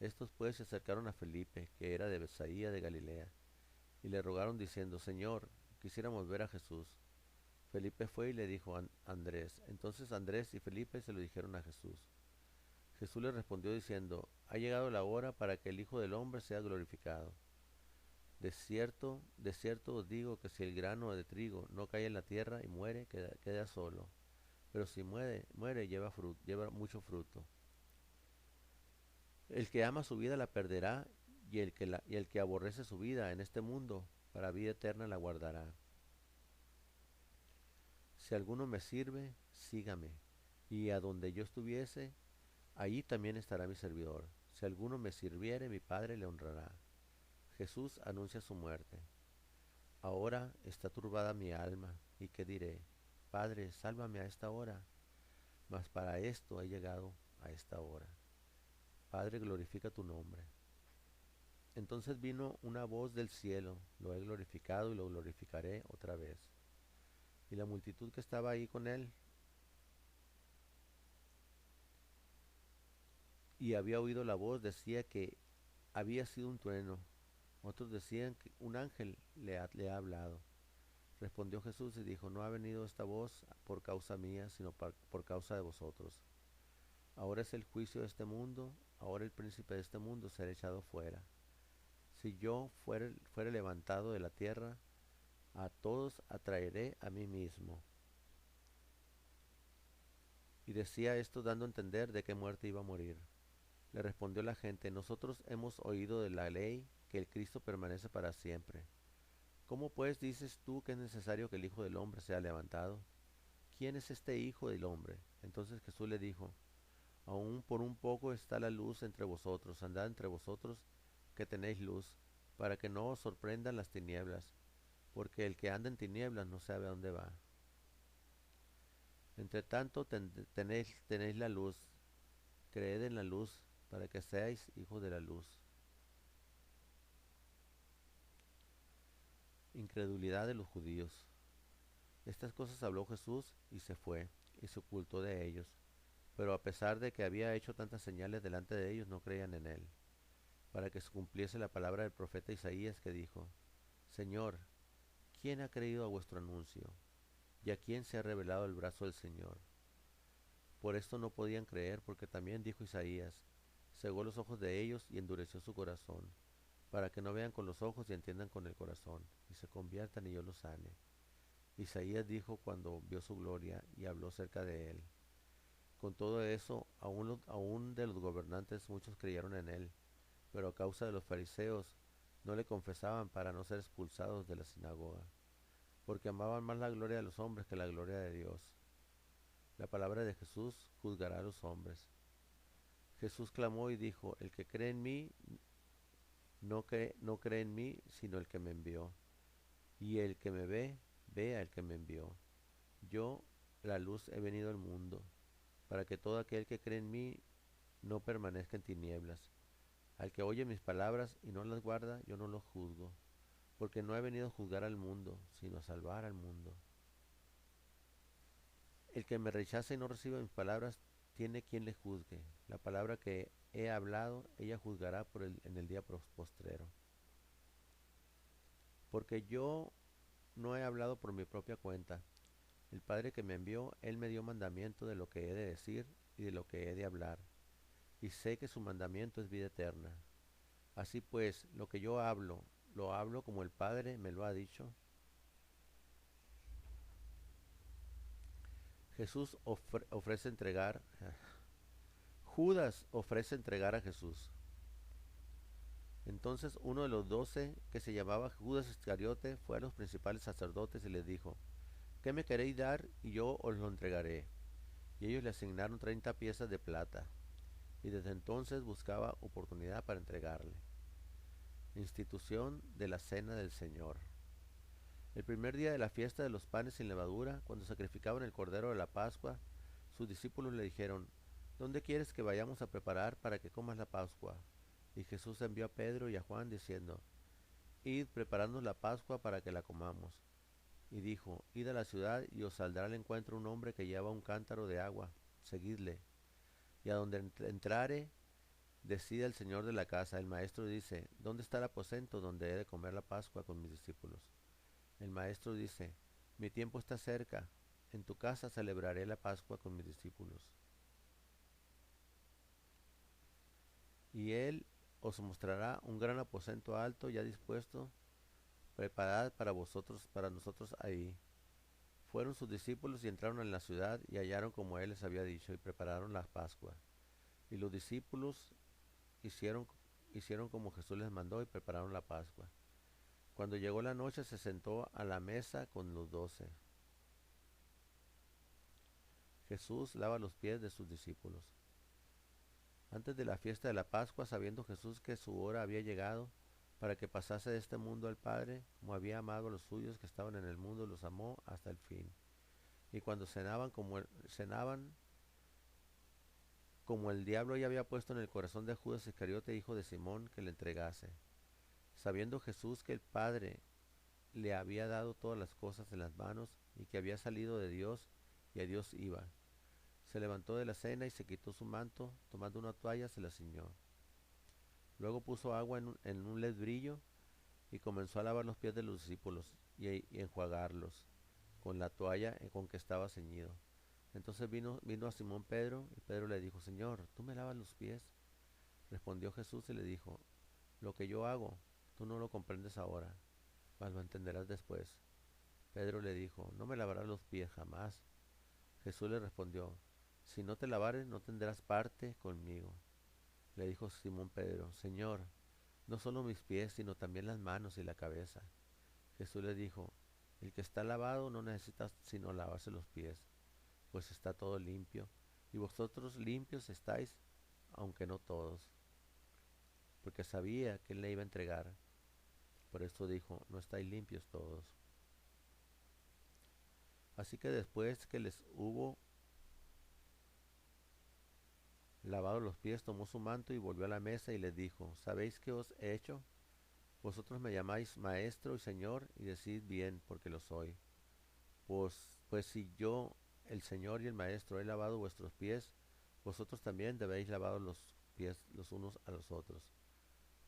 S2: Estos pues se acercaron a Felipe, que era de Bethsaida de Galilea, y le rogaron diciendo, Señor, quisiéramos ver a Jesús. Felipe fue y le dijo a Andrés. Entonces Andrés y Felipe se lo dijeron a Jesús. Jesús le respondió diciendo, ha llegado la hora para que el Hijo del Hombre sea glorificado. De cierto os digo que si el grano de trigo no cae en la tierra y muere, queda solo. Pero si muere lleva mucho fruto. El que ama su vida la perderá, y el que aborrece su vida en este mundo, para vida eterna la guardará. Si alguno me sirve, sígame, y a donde yo estuviese, allí también estará mi servidor. Si alguno me sirviere, mi Padre le honrará. Jesús anuncia su muerte. Ahora está turbada mi alma, ¿y qué diré? Padre, sálvame a esta hora. Mas para esto he llegado a esta hora. Padre, glorifica tu nombre. Entonces vino una voz del cielo, lo he glorificado y lo glorificaré otra vez. Y la multitud que estaba ahí con él y había oído la voz decía que había sido un trueno. Otros decían que un ángel le ha hablado. Respondió Jesús y dijo, no ha venido esta voz por causa mía, sino por causa de vosotros. Ahora es el juicio de este mundo, ahora el príncipe de este mundo será echado fuera. Si yo fuere levantado de la tierra, a todos atraeré a mí mismo. Y decía esto dando a entender de qué muerte iba a morir. Le respondió la gente, nosotros hemos oído de la ley que el Cristo permanece para siempre. ¿Cómo pues dices tú que es necesario que el Hijo del Hombre sea levantado? ¿Quién es este Hijo del Hombre? Entonces Jesús le dijo, aún por un poco está la luz entre vosotros, andad entre vosotros que tenéis luz, para que no os sorprendan las tinieblas, porque el que anda en tinieblas no sabe a dónde va. Entre tanto tenéis la luz, creed en la luz, para que seáis hijos de la luz. Incredulidad de los judíos. Estas cosas habló Jesús y se fue, y se ocultó de ellos. Pero a pesar de que había hecho tantas señales delante de ellos, no creían en él, para que se cumpliese la palabra del profeta Isaías que dijo, Señor, ¿quién ha creído a vuestro anuncio? ¿Y a quién se ha revelado el brazo del Señor? Por esto no podían creer, porque también dijo Isaías, cegó los ojos de ellos y endureció su corazón, para que no vean con los ojos y entiendan con el corazón, y se conviertan y yo los sane. Isaías dijo cuando vio su gloria y habló cerca de él. Con todo eso, aún de los gobernantes muchos creyeron en él, pero a causa de los fariseos no le confesaban para no ser expulsados de la sinagoga, porque amaban más la gloria de los hombres que la gloria de Dios. La palabra de Jesús juzgará a los hombres. Jesús clamó y dijo, el que cree en mí no cree en mí, sino el que me envió. Y el que me ve, ve al que me envió. Yo, la luz, he venido al mundo, para que todo aquel que cree en mí no permanezca en tinieblas. Al que oye mis palabras y no las guarda, yo no lo juzgo, porque no he venido a juzgar al mundo, sino a salvar al mundo. El que me rechaza y no recibe mis palabras, tiene quien le juzgue. La palabra que he hablado, ella juzgará en el día postrero. Porque yo no he hablado por mi propia cuenta. El Padre que me envió, Él me dio mandamiento de lo que he de decir y de lo que he de hablar. Y sé que su mandamiento es vida eterna. Así pues, lo que yo hablo, lo hablo como el Padre me lo ha dicho. Jesús ofrece entregar. Judas ofrece entregar a Jesús. Entonces uno de los 12, que se llamaba Judas Iscariote, fue a los principales sacerdotes y les dijo, ¿qué me queréis dar y yo os lo entregaré? Y ellos le asignaron 30 piezas de plata, y desde entonces buscaba oportunidad para entregarle. Institución de la Cena del Señor. El primer día de la fiesta de los panes sin levadura, cuando sacrificaban el cordero de la Pascua, sus discípulos le dijeron, ¿dónde quieres que vayamos a preparar para que comas la Pascua? Y Jesús envió a Pedro y a Juan diciendo, id preparándonos la Pascua para que la comamos. Y dijo, id a la ciudad y os saldrá al encuentro un hombre que lleva un cántaro de agua, seguidle. Y a donde entrare, decida el señor de la casa, el maestro dice, ¿dónde está el aposento donde he de comer la Pascua con mis discípulos? El maestro dice, mi tiempo está cerca, en tu casa celebraré la Pascua con mis discípulos. Y él os mostrará un gran aposento alto ya dispuesto, preparad para vosotros, para nosotros ahí. Fueron sus discípulos y entraron en la ciudad y hallaron como él les había dicho y prepararon la Pascua. Y los discípulos hicieron, hicieron como Jesús les mandó y prepararon la Pascua. Cuando llegó la noche se sentó a la mesa con los 12. Jesús lava los pies de sus discípulos. Antes de la fiesta de la Pascua, sabiendo Jesús que su hora había llegado para que pasase de este mundo al Padre, como había amado a los suyos que estaban en el mundo, los amó hasta el fin. Y cuando cenaban, como el diablo ya había puesto en el corazón de Judas Iscariote, hijo de Simón, que le entregase. Sabiendo Jesús que el Padre le había dado todas las cosas en las manos y que había salido de Dios y a Dios iba, se levantó de la cena y se quitó su manto, tomando una toalla se la ciñó. Luego puso agua en un lebrillo y comenzó a lavar los pies de los discípulos y enjuagarlos con la toalla con que estaba ceñido. Entonces vino a Simón Pedro y Pedro le dijo, Señor, ¿tú me lavas los pies? Respondió Jesús y le dijo, lo que yo hago, tú no lo comprendes ahora, mas lo entenderás después. Pedro le dijo, no me lavarás los pies jamás. Jesús le respondió, si no te lavares no tendrás parte conmigo. Le dijo Simón Pedro, Señor, no solo mis pies, sino también las manos y la cabeza. Jesús le dijo, el que está lavado no necesita sino lavarse los pies, pues está todo limpio, y vosotros limpios estáis, aunque no todos, porque sabía que él le iba a entregar. Por esto dijo, no estáis limpios todos. Así que después que les hubo lavado los pies, tomó su manto y volvió a la mesa y les dijo, ¿sabéis qué os he hecho? Vosotros me llamáis maestro y señor y decís bien, porque lo soy. Pues si yo, el señor y el maestro, he lavado vuestros pies, vosotros también debéis lavar los pies los unos a los otros.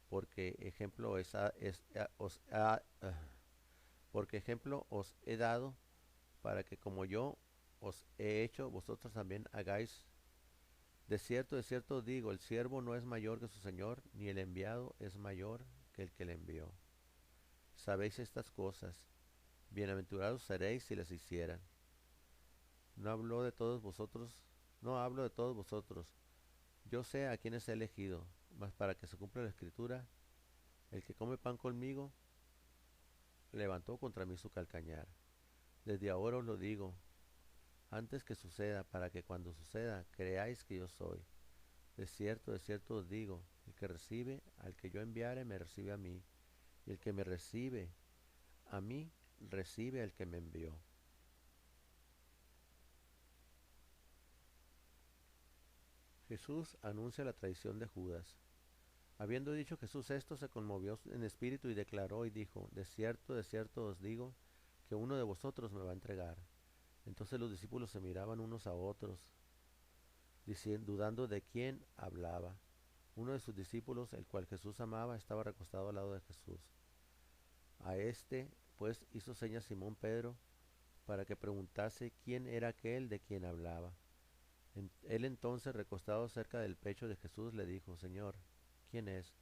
S2: Porque ejemplo porque ejemplo os he dado para que como yo os he hecho, vosotros también hagáis. De cierto os digo, el siervo no es mayor que su señor, ni el enviado es mayor que el que le envió. Sabéis estas cosas, bienaventurados seréis si las hicieran. No hablo de todos vosotros, no hablo de todos vosotros. Yo sé a quienes he elegido, mas para que se cumpla la escritura, el que come pan conmigo, levantó contra mí su calcañar. Desde ahora os lo digo, antes que suceda, para que cuando suceda creáis que yo soy. De cierto os digo, el que recibe al que yo enviare me recibe a mí, y el que me recibe a mí recibe al que me envió. Jesús anuncia la traición de Judas. Habiendo dicho Jesús esto, se conmovió en espíritu y declaró y dijo, de cierto os digo, que uno de vosotros me va a entregar. Entonces los discípulos se miraban unos a otros, dudando de quién hablaba. Uno de sus discípulos, el cual Jesús amaba, estaba recostado al lado de Jesús. A este, pues, hizo señas Simón Pedro para que preguntase quién era aquel de quien hablaba. Él entonces, recostado cerca del pecho de Jesús, le dijo, Señor, ¿quién es?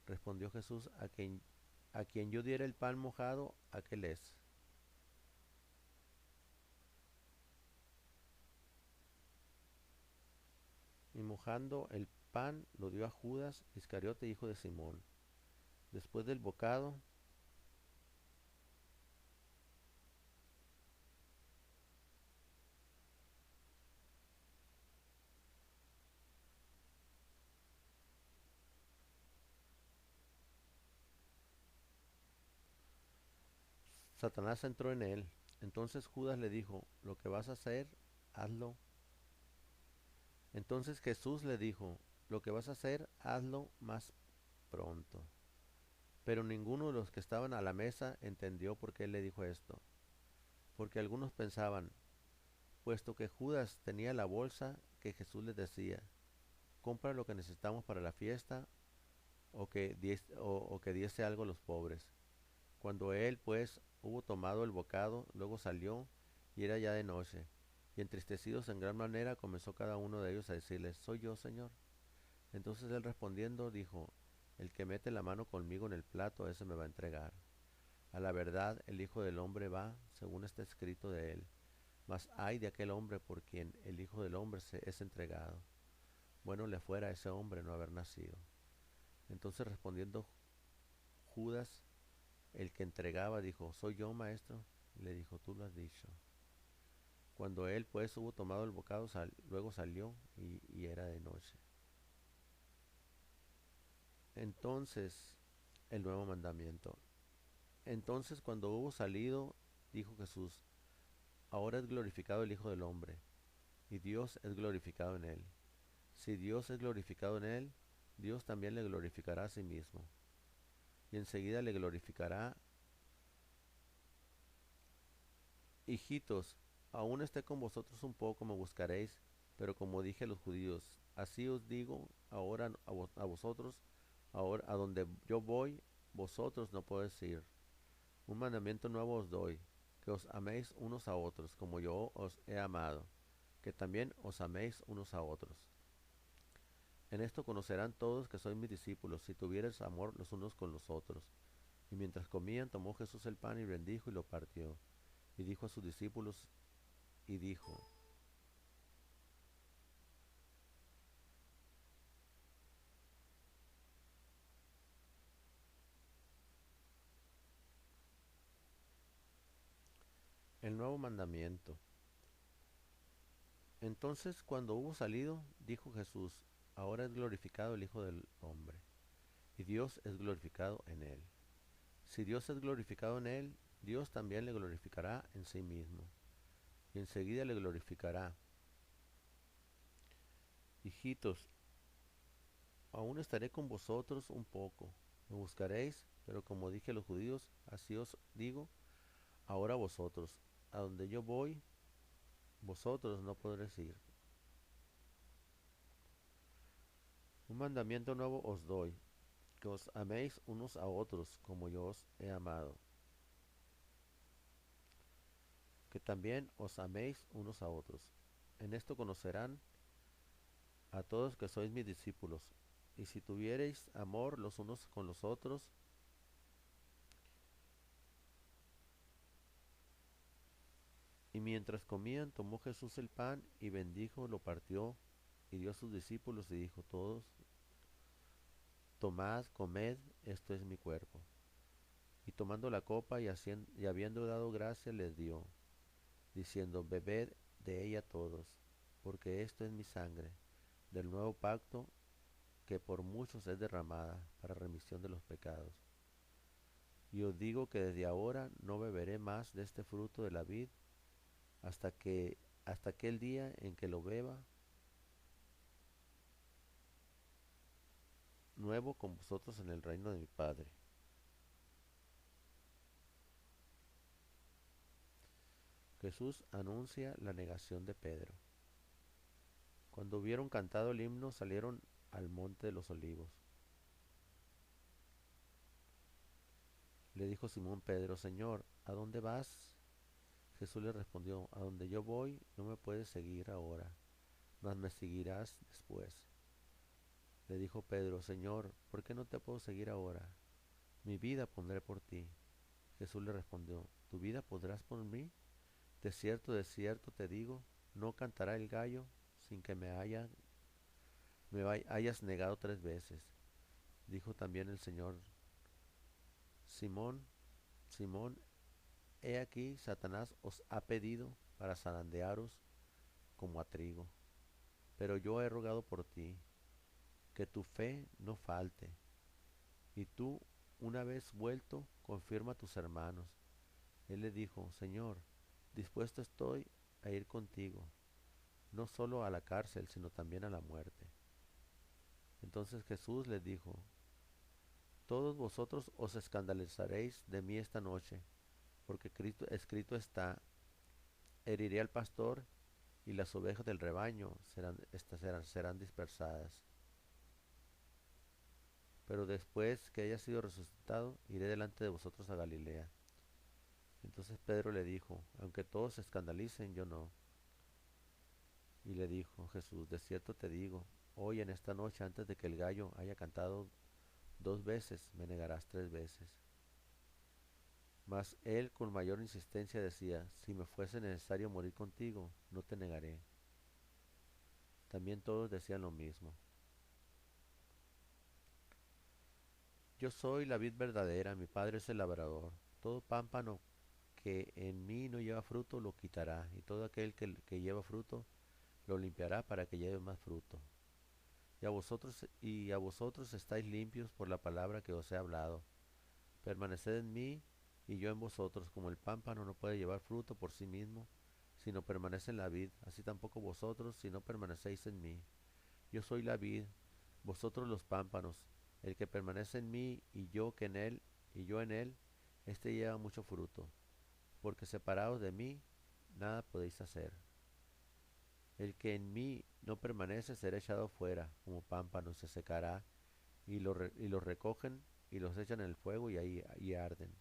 S2: Respondió Jesús, a quien yo diera el pan mojado, aquel es. Y mojando el pan lo dio a Judas Iscariote, hijo de Simón. Después del bocado, Satanás entró en él. Entonces Judas le dijo, lo que vas a hacer, hazlo. Entonces Jesús le dijo, lo que vas a hacer, hazlo más pronto. Pero ninguno de los que estaban a la mesa entendió por qué él le dijo esto. Porque algunos pensaban, puesto que Judas tenía la bolsa, que Jesús les decía, compra lo que necesitamos para la fiesta o que diese algo a los pobres. Cuando él, pues, hubo tomado el bocado, luego salió y era ya de noche. Y entristecidos en gran manera, comenzó cada uno de ellos a decirle, ¿soy yo, Señor? Entonces él respondiendo dijo, el que mete la mano conmigo en el plato, ese me va a entregar. A la verdad, el Hijo del Hombre va, según está escrito de él. Mas ay de aquel hombre por quien el Hijo del Hombre se es entregado. Bueno le fuera a ese hombre no haber nacido. Entonces respondiendo Judas, el que entregaba, dijo, ¿soy yo, maestro? Y le dijo, tú lo has dicho. Cuando él pues hubo tomado el bocado, luego salió y era de noche. Entonces, el nuevo mandamiento. Entonces cuando hubo salido, dijo Jesús, ahora es glorificado el Hijo del Hombre, y Dios es glorificado en él. Si Dios es glorificado en él, Dios también le glorificará a sí mismo, y enseguida le glorificará. Hijitos, aún esté con vosotros un poco, me buscaréis, pero como dije a los judíos, así os digo ahora a vosotros, ahora a donde yo voy, vosotros no podéis ir. Un mandamiento nuevo os doy, que os améis unos a otros, como yo os he amado, que también os améis unos a otros. En esto conocerán todos que sois mis discípulos, si tuviereis amor los unos con los otros. Y mientras comían, tomó Jesús el pan y bendijo y lo partió. Y dijo a sus discípulos, y dijo, el nuevo mandamiento. Entonces, cuando hubo salido, dijo Jesús, ahora es glorificado el Hijo del Hombre, y Dios es glorificado en él. Si Dios es glorificado en él, Dios también le glorificará en sí mismo, y enseguida le glorificará. Hijitos, aún estaré con vosotros un poco. Me buscaréis, pero como dije a los judíos, así os digo ahora a vosotros. A donde yo voy, vosotros no podréis ir. Un mandamiento nuevo os doy, que os améis unos a otros como yo os he amado, que también os améis unos a otros. En esto conocerán a todos que sois mis discípulos, y si tuviereis amor los unos con los otros. Y mientras comían, tomó Jesús el pan y bendijo, lo partió y dio a sus discípulos y dijo todos, tomad, comed, esto es mi cuerpo. Y tomando la copa y habiendo dado gracia, les dio, diciendo, bebed de ella todos, porque esto es mi sangre, del nuevo pacto, que por muchos es derramada para remisión de los pecados. Y os digo que desde ahora no beberé más de este fruto de la vid hasta aquel día en que lo beba nuevo con vosotros en el reino de mi Padre. Jesús anuncia la negación de Pedro. Cuando hubieron cantado el himno, salieron al monte de los olivos. Le dijo Simón Pedro, Señor, ¿a dónde vas? Jesús le respondió, a donde yo voy no me puedes seguir ahora, mas me seguirás después. Le dijo Pedro, Señor, ¿por qué no te puedo seguir ahora? Mi vida pondré por ti. Jesús le respondió, ¿tu vida podrás por mí? De cierto te digo, no cantará el gallo sin que hayas negado 3 veces. Dijo también el Señor, Simón, Simón, he aquí Satanás os ha pedido para zarandearos como a trigo, pero yo he rogado por ti, que tu fe no falte, y tú, una vez vuelto, confirma a tus hermanos. Él le dijo, Señor, dispuesto estoy a ir contigo, no solo a la cárcel, sino también a la muerte. Entonces Jesús les dijo, todos vosotros os escandalizaréis de mí esta noche, porque escrito está, heriré al pastor y las ovejas del rebaño serán dispersadas. Pero después que haya sido resucitado, iré delante de vosotros a Galilea. Entonces Pedro le dijo, aunque todos se escandalicen, yo no. Y le dijo Jesús, de cierto te digo, hoy en esta noche antes de que el gallo haya cantado 2 veces, me negarás 3 veces. Mas él con mayor insistencia decía, si me fuese necesario morir contigo, no te negaré. También todos decían lo mismo. Yo soy la vid verdadera, mi padre es el labrador. Todo pámpano que en mí no lleva fruto lo quitará, y todo aquel que lleva fruto lo limpiará para que lleve más fruto. Y a vosotros estáis limpios por la palabra que os he hablado. Permaneced en mí y yo en vosotros, como el pámpano no puede llevar fruto por sí mismo, si no permanece en la vid, así tampoco vosotros si no permanecéis en mí. Yo soy la vid, vosotros los pámpanos. El que permanece en mí y yo en él, éste lleva mucho fruto, porque separados de mí, nada podéis hacer. El que en mí no permanece será echado fuera, como pámpano, se secará, y los recogen y los echan en el fuego y arden.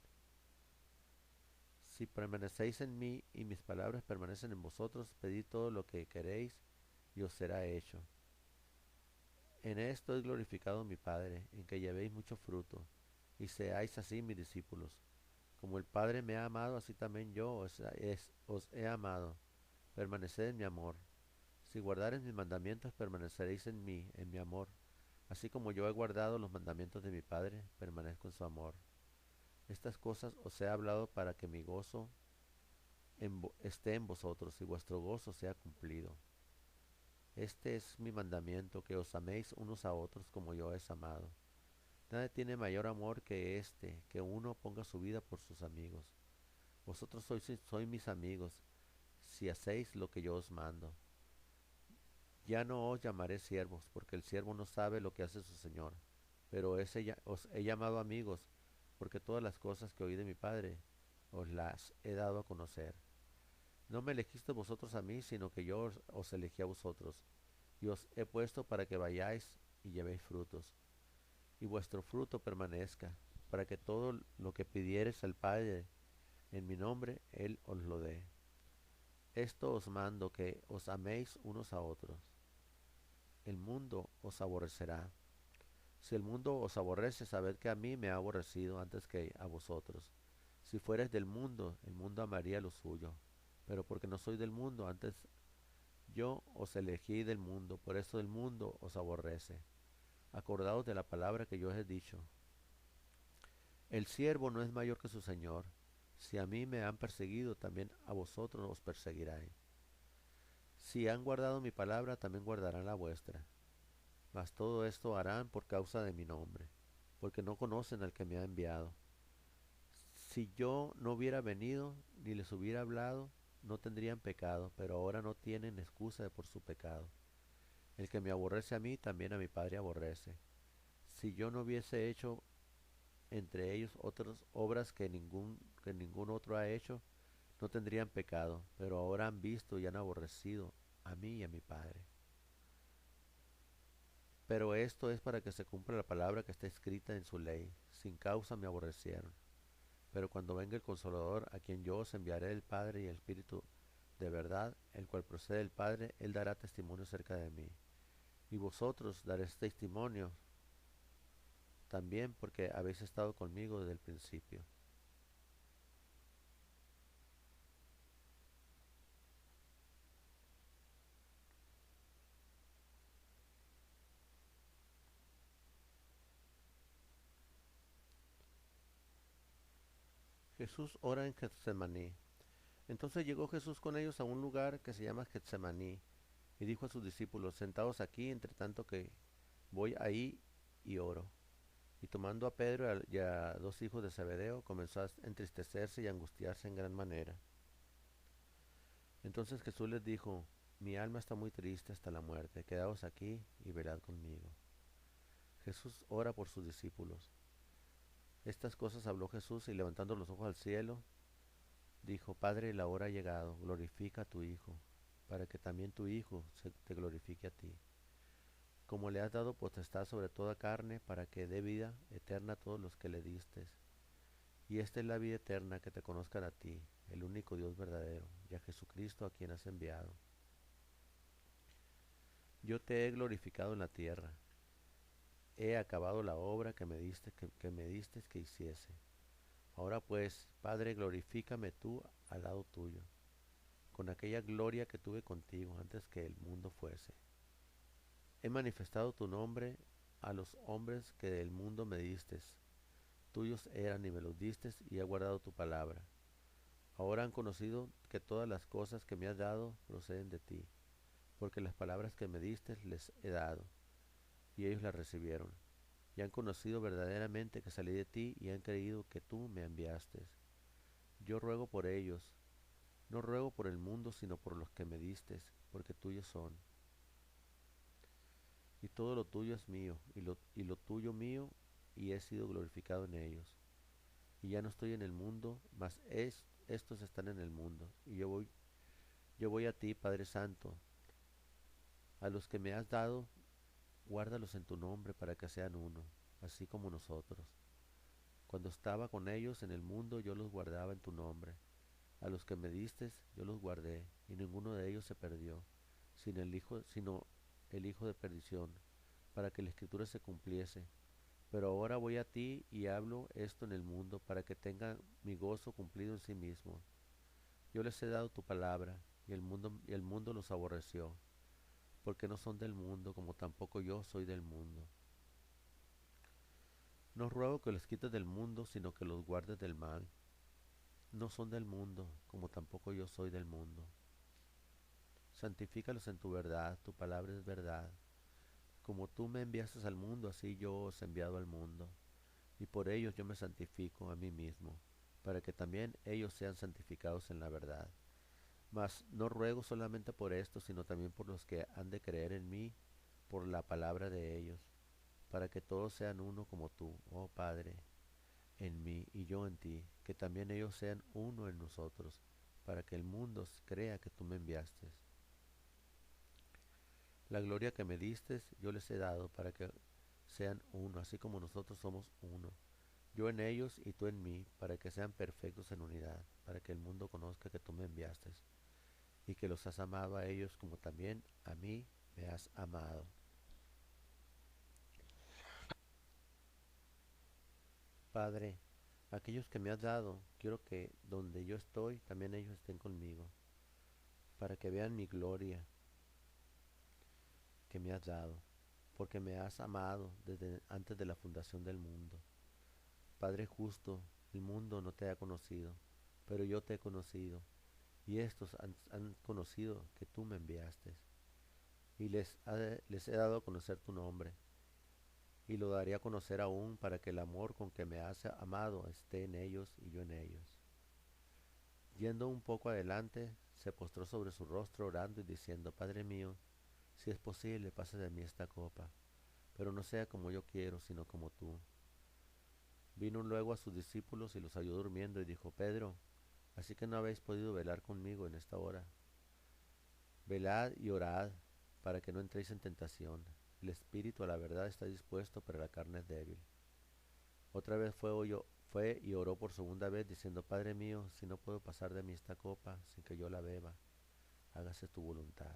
S2: Si permanecéis en mí y mis palabras permanecen en vosotros, pedid todo lo que queréis y os será hecho. En esto es glorificado mi Padre, en que llevéis mucho fruto, y seáis así mis discípulos. Como el Padre me ha amado, así también yo os he amado. Permaneced en mi amor. Si guardareis mis mandamientos, permaneceréis en mi amor. Así como yo he guardado los mandamientos de mi Padre, permanezco en su amor. Estas cosas os he hablado para que mi gozo esté en vosotros y vuestro gozo sea cumplido. Este es mi mandamiento, que os améis unos a otros como yo os he amado. Nadie tiene mayor amor que este, que uno ponga su vida por sus amigos. Vosotros sois mis amigos, si hacéis lo que yo os mando. Ya no os llamaré siervos, porque el siervo no sabe lo que hace su señor, pero os he llamado amigos, porque todas las cosas que oí de mi Padre os las he dado a conocer. No me elegisteis vosotros a mí, sino que yo os elegí a vosotros, y os he puesto para que vayáis y llevéis frutos, y vuestro fruto permanezca, para que todo lo que pidiereis al Padre en mi nombre, Él os lo dé. Esto os mando, que os améis unos a otros. El mundo os aborrecerá. Si el mundo os aborrece, sabed que a mí me ha aborrecido antes que a vosotros. Si fueres del mundo, el mundo amaría lo suyo. Pero porque no soy del mundo, antes yo os elegí del mundo, por eso el mundo os aborrece. Acordaos de la palabra que yo os he dicho. El siervo no es mayor que su señor. Si a mí me han perseguido, también a vosotros os perseguirán. Si han guardado mi palabra, también guardarán la vuestra. Mas todo esto harán por causa de mi nombre, porque no conocen al que me ha enviado. Si yo no hubiera venido ni les hubiera hablado, no tendrían pecado, pero ahora no tienen excusa por su pecado. El que me aborrece a mí, también a mi Padre aborrece. Si yo no hubiese hecho entre ellos otras obras que ningún otro ha hecho, no tendrían pecado, pero ahora han visto y han aborrecido a mí y a mi Padre. Pero esto es para que se cumpla la palabra que está escrita en su ley. Sin causa me aborrecieron. Pero cuando venga el Consolador, a quien yo os enviaré el Padre y el Espíritu de verdad, el cual procede del Padre, él dará testimonio acerca de mí. Y vosotros daréis testimonio también porque habéis estado conmigo desde el principio. Jesús ora en Getsemaní. Entonces llegó Jesús con ellos a un lugar que se llama Getsemaní, y dijo a sus discípulos, sentaos aquí, entre tanto que voy ahí y oro. Y tomando a Pedro y a dos hijos de Zebedeo, comenzó a entristecerse y a angustiarse en gran manera. Entonces Jesús les dijo, mi alma está muy triste hasta la muerte, quedaos aquí y velad conmigo. Jesús ora por sus discípulos. Estas cosas habló Jesús y levantando los ojos al cielo, dijo, Padre, la hora ha llegado, glorifica a tu Hijo, para que también tu Hijo te glorifique a ti. Como le has dado potestad sobre toda carne, para que dé vida eterna a todos los que le distes. Y esta es la vida eterna, que te conozcan a ti, el único Dios verdadero, y a Jesucristo a quien has enviado. Yo te he glorificado en la tierra, he acabado la obra que me diste que hiciese. Ahora pues, Padre, glorifícame tú al lado tuyo, con aquella gloria que tuve contigo antes que el mundo fuese. He manifestado tu nombre a los hombres que del mundo me diste. Tuyos eran y me los diste, y he guardado tu palabra. Ahora han conocido que todas las cosas que me has dado proceden de ti, porque las palabras que me diste les he dado, y ellos las recibieron. Y han conocido verdaderamente que salí de ti, y han creído que tú me enviaste. Yo ruego por ellos, no ruego por el mundo, sino por los que me diste, porque tuyos son. y todo lo tuyo es mío, y lo tuyo mío, y he sido glorificado en ellos. Y ya no estoy en el mundo, estos están en el mundo, y yo voy a ti, Padre Santo, a los que me has dado, guárdalos en tu nombre para que sean uno, así como nosotros. Cuando estaba con ellos en el mundo, yo los guardaba en tu nombre. A los que me diste, yo los guardé, y ninguno de ellos se perdió, sino el hijo de perdición, para que la escritura se cumpliese. Pero ahora voy a ti y hablo esto en el mundo, para que tengan mi gozo cumplido en sí mismo. Yo les he dado tu palabra, y el mundo los aborreció, porque no son del mundo, como tampoco yo soy del mundo. No ruego que los quites del mundo, sino que los guardes del mal. No son del mundo, como tampoco yo soy del mundo. Santifícalos en tu verdad, tu palabra es verdad. Como tú me enviaste al mundo, así yo os he enviado al mundo. Y por ellos yo me santifico a mí mismo, para que también ellos sean santificados en la verdad. Mas no ruego solamente por esto, sino también por los que han de creer en mí, por la palabra de ellos, para que todos sean uno como tú, oh Padre, en mí y yo en ti, que también ellos sean uno en nosotros, para que el mundo crea que tú me enviaste. La gloria que me diste, yo les he dado, para que sean uno, así como nosotros somos uno. Yo en ellos y tú en mí, para que sean perfectos en unidad, para que el mundo conozca que tú me enviaste, y que los has amado a ellos como también a mí me has amado. Padre, aquellos que me has dado, quiero que donde yo estoy, también ellos estén conmigo, para que vean mi gloria que me has dado, porque me has amado desde antes de la fundación del mundo. Padre justo, el mundo no te ha conocido, pero yo te he conocido, y estos han conocido que tú me enviaste, y les he dado a conocer tu nombre, y lo daré a conocer aún para que el amor con que me has amado esté en ellos y yo en ellos. Yendo un poco adelante, se postró sobre su rostro orando y diciendo, Padre mío, si es posible, pase de mí esta copa, pero no sea como yo quiero, sino como tú. Vino luego a sus discípulos y los halló durmiendo y dijo, Pedro, así que no habéis podido velar conmigo en esta hora. Velad y orad para que no entréis en tentación. El espíritu a la verdad está dispuesto, pero la carne es débil. Otra vez fue y oró por segunda vez, diciendo, Padre mío, si no puedo pasar de mí esta copa sin que yo la beba, hágase tu voluntad.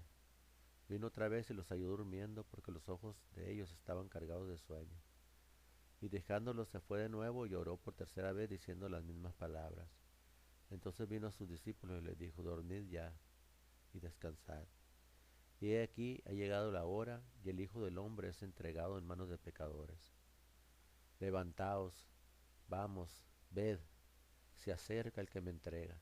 S2: Vino otra vez y los halló durmiendo, porque los ojos de ellos estaban cargados de sueño. Y dejándolos se fue de nuevo y oró por tercera vez, diciendo las mismas palabras. Entonces vino a sus discípulos y les dijo, dormid ya y descansad. Y he aquí ha llegado la hora, y el Hijo del Hombre es entregado en manos de pecadores. Levantaos, vamos, ved, se acerca el que me entrega.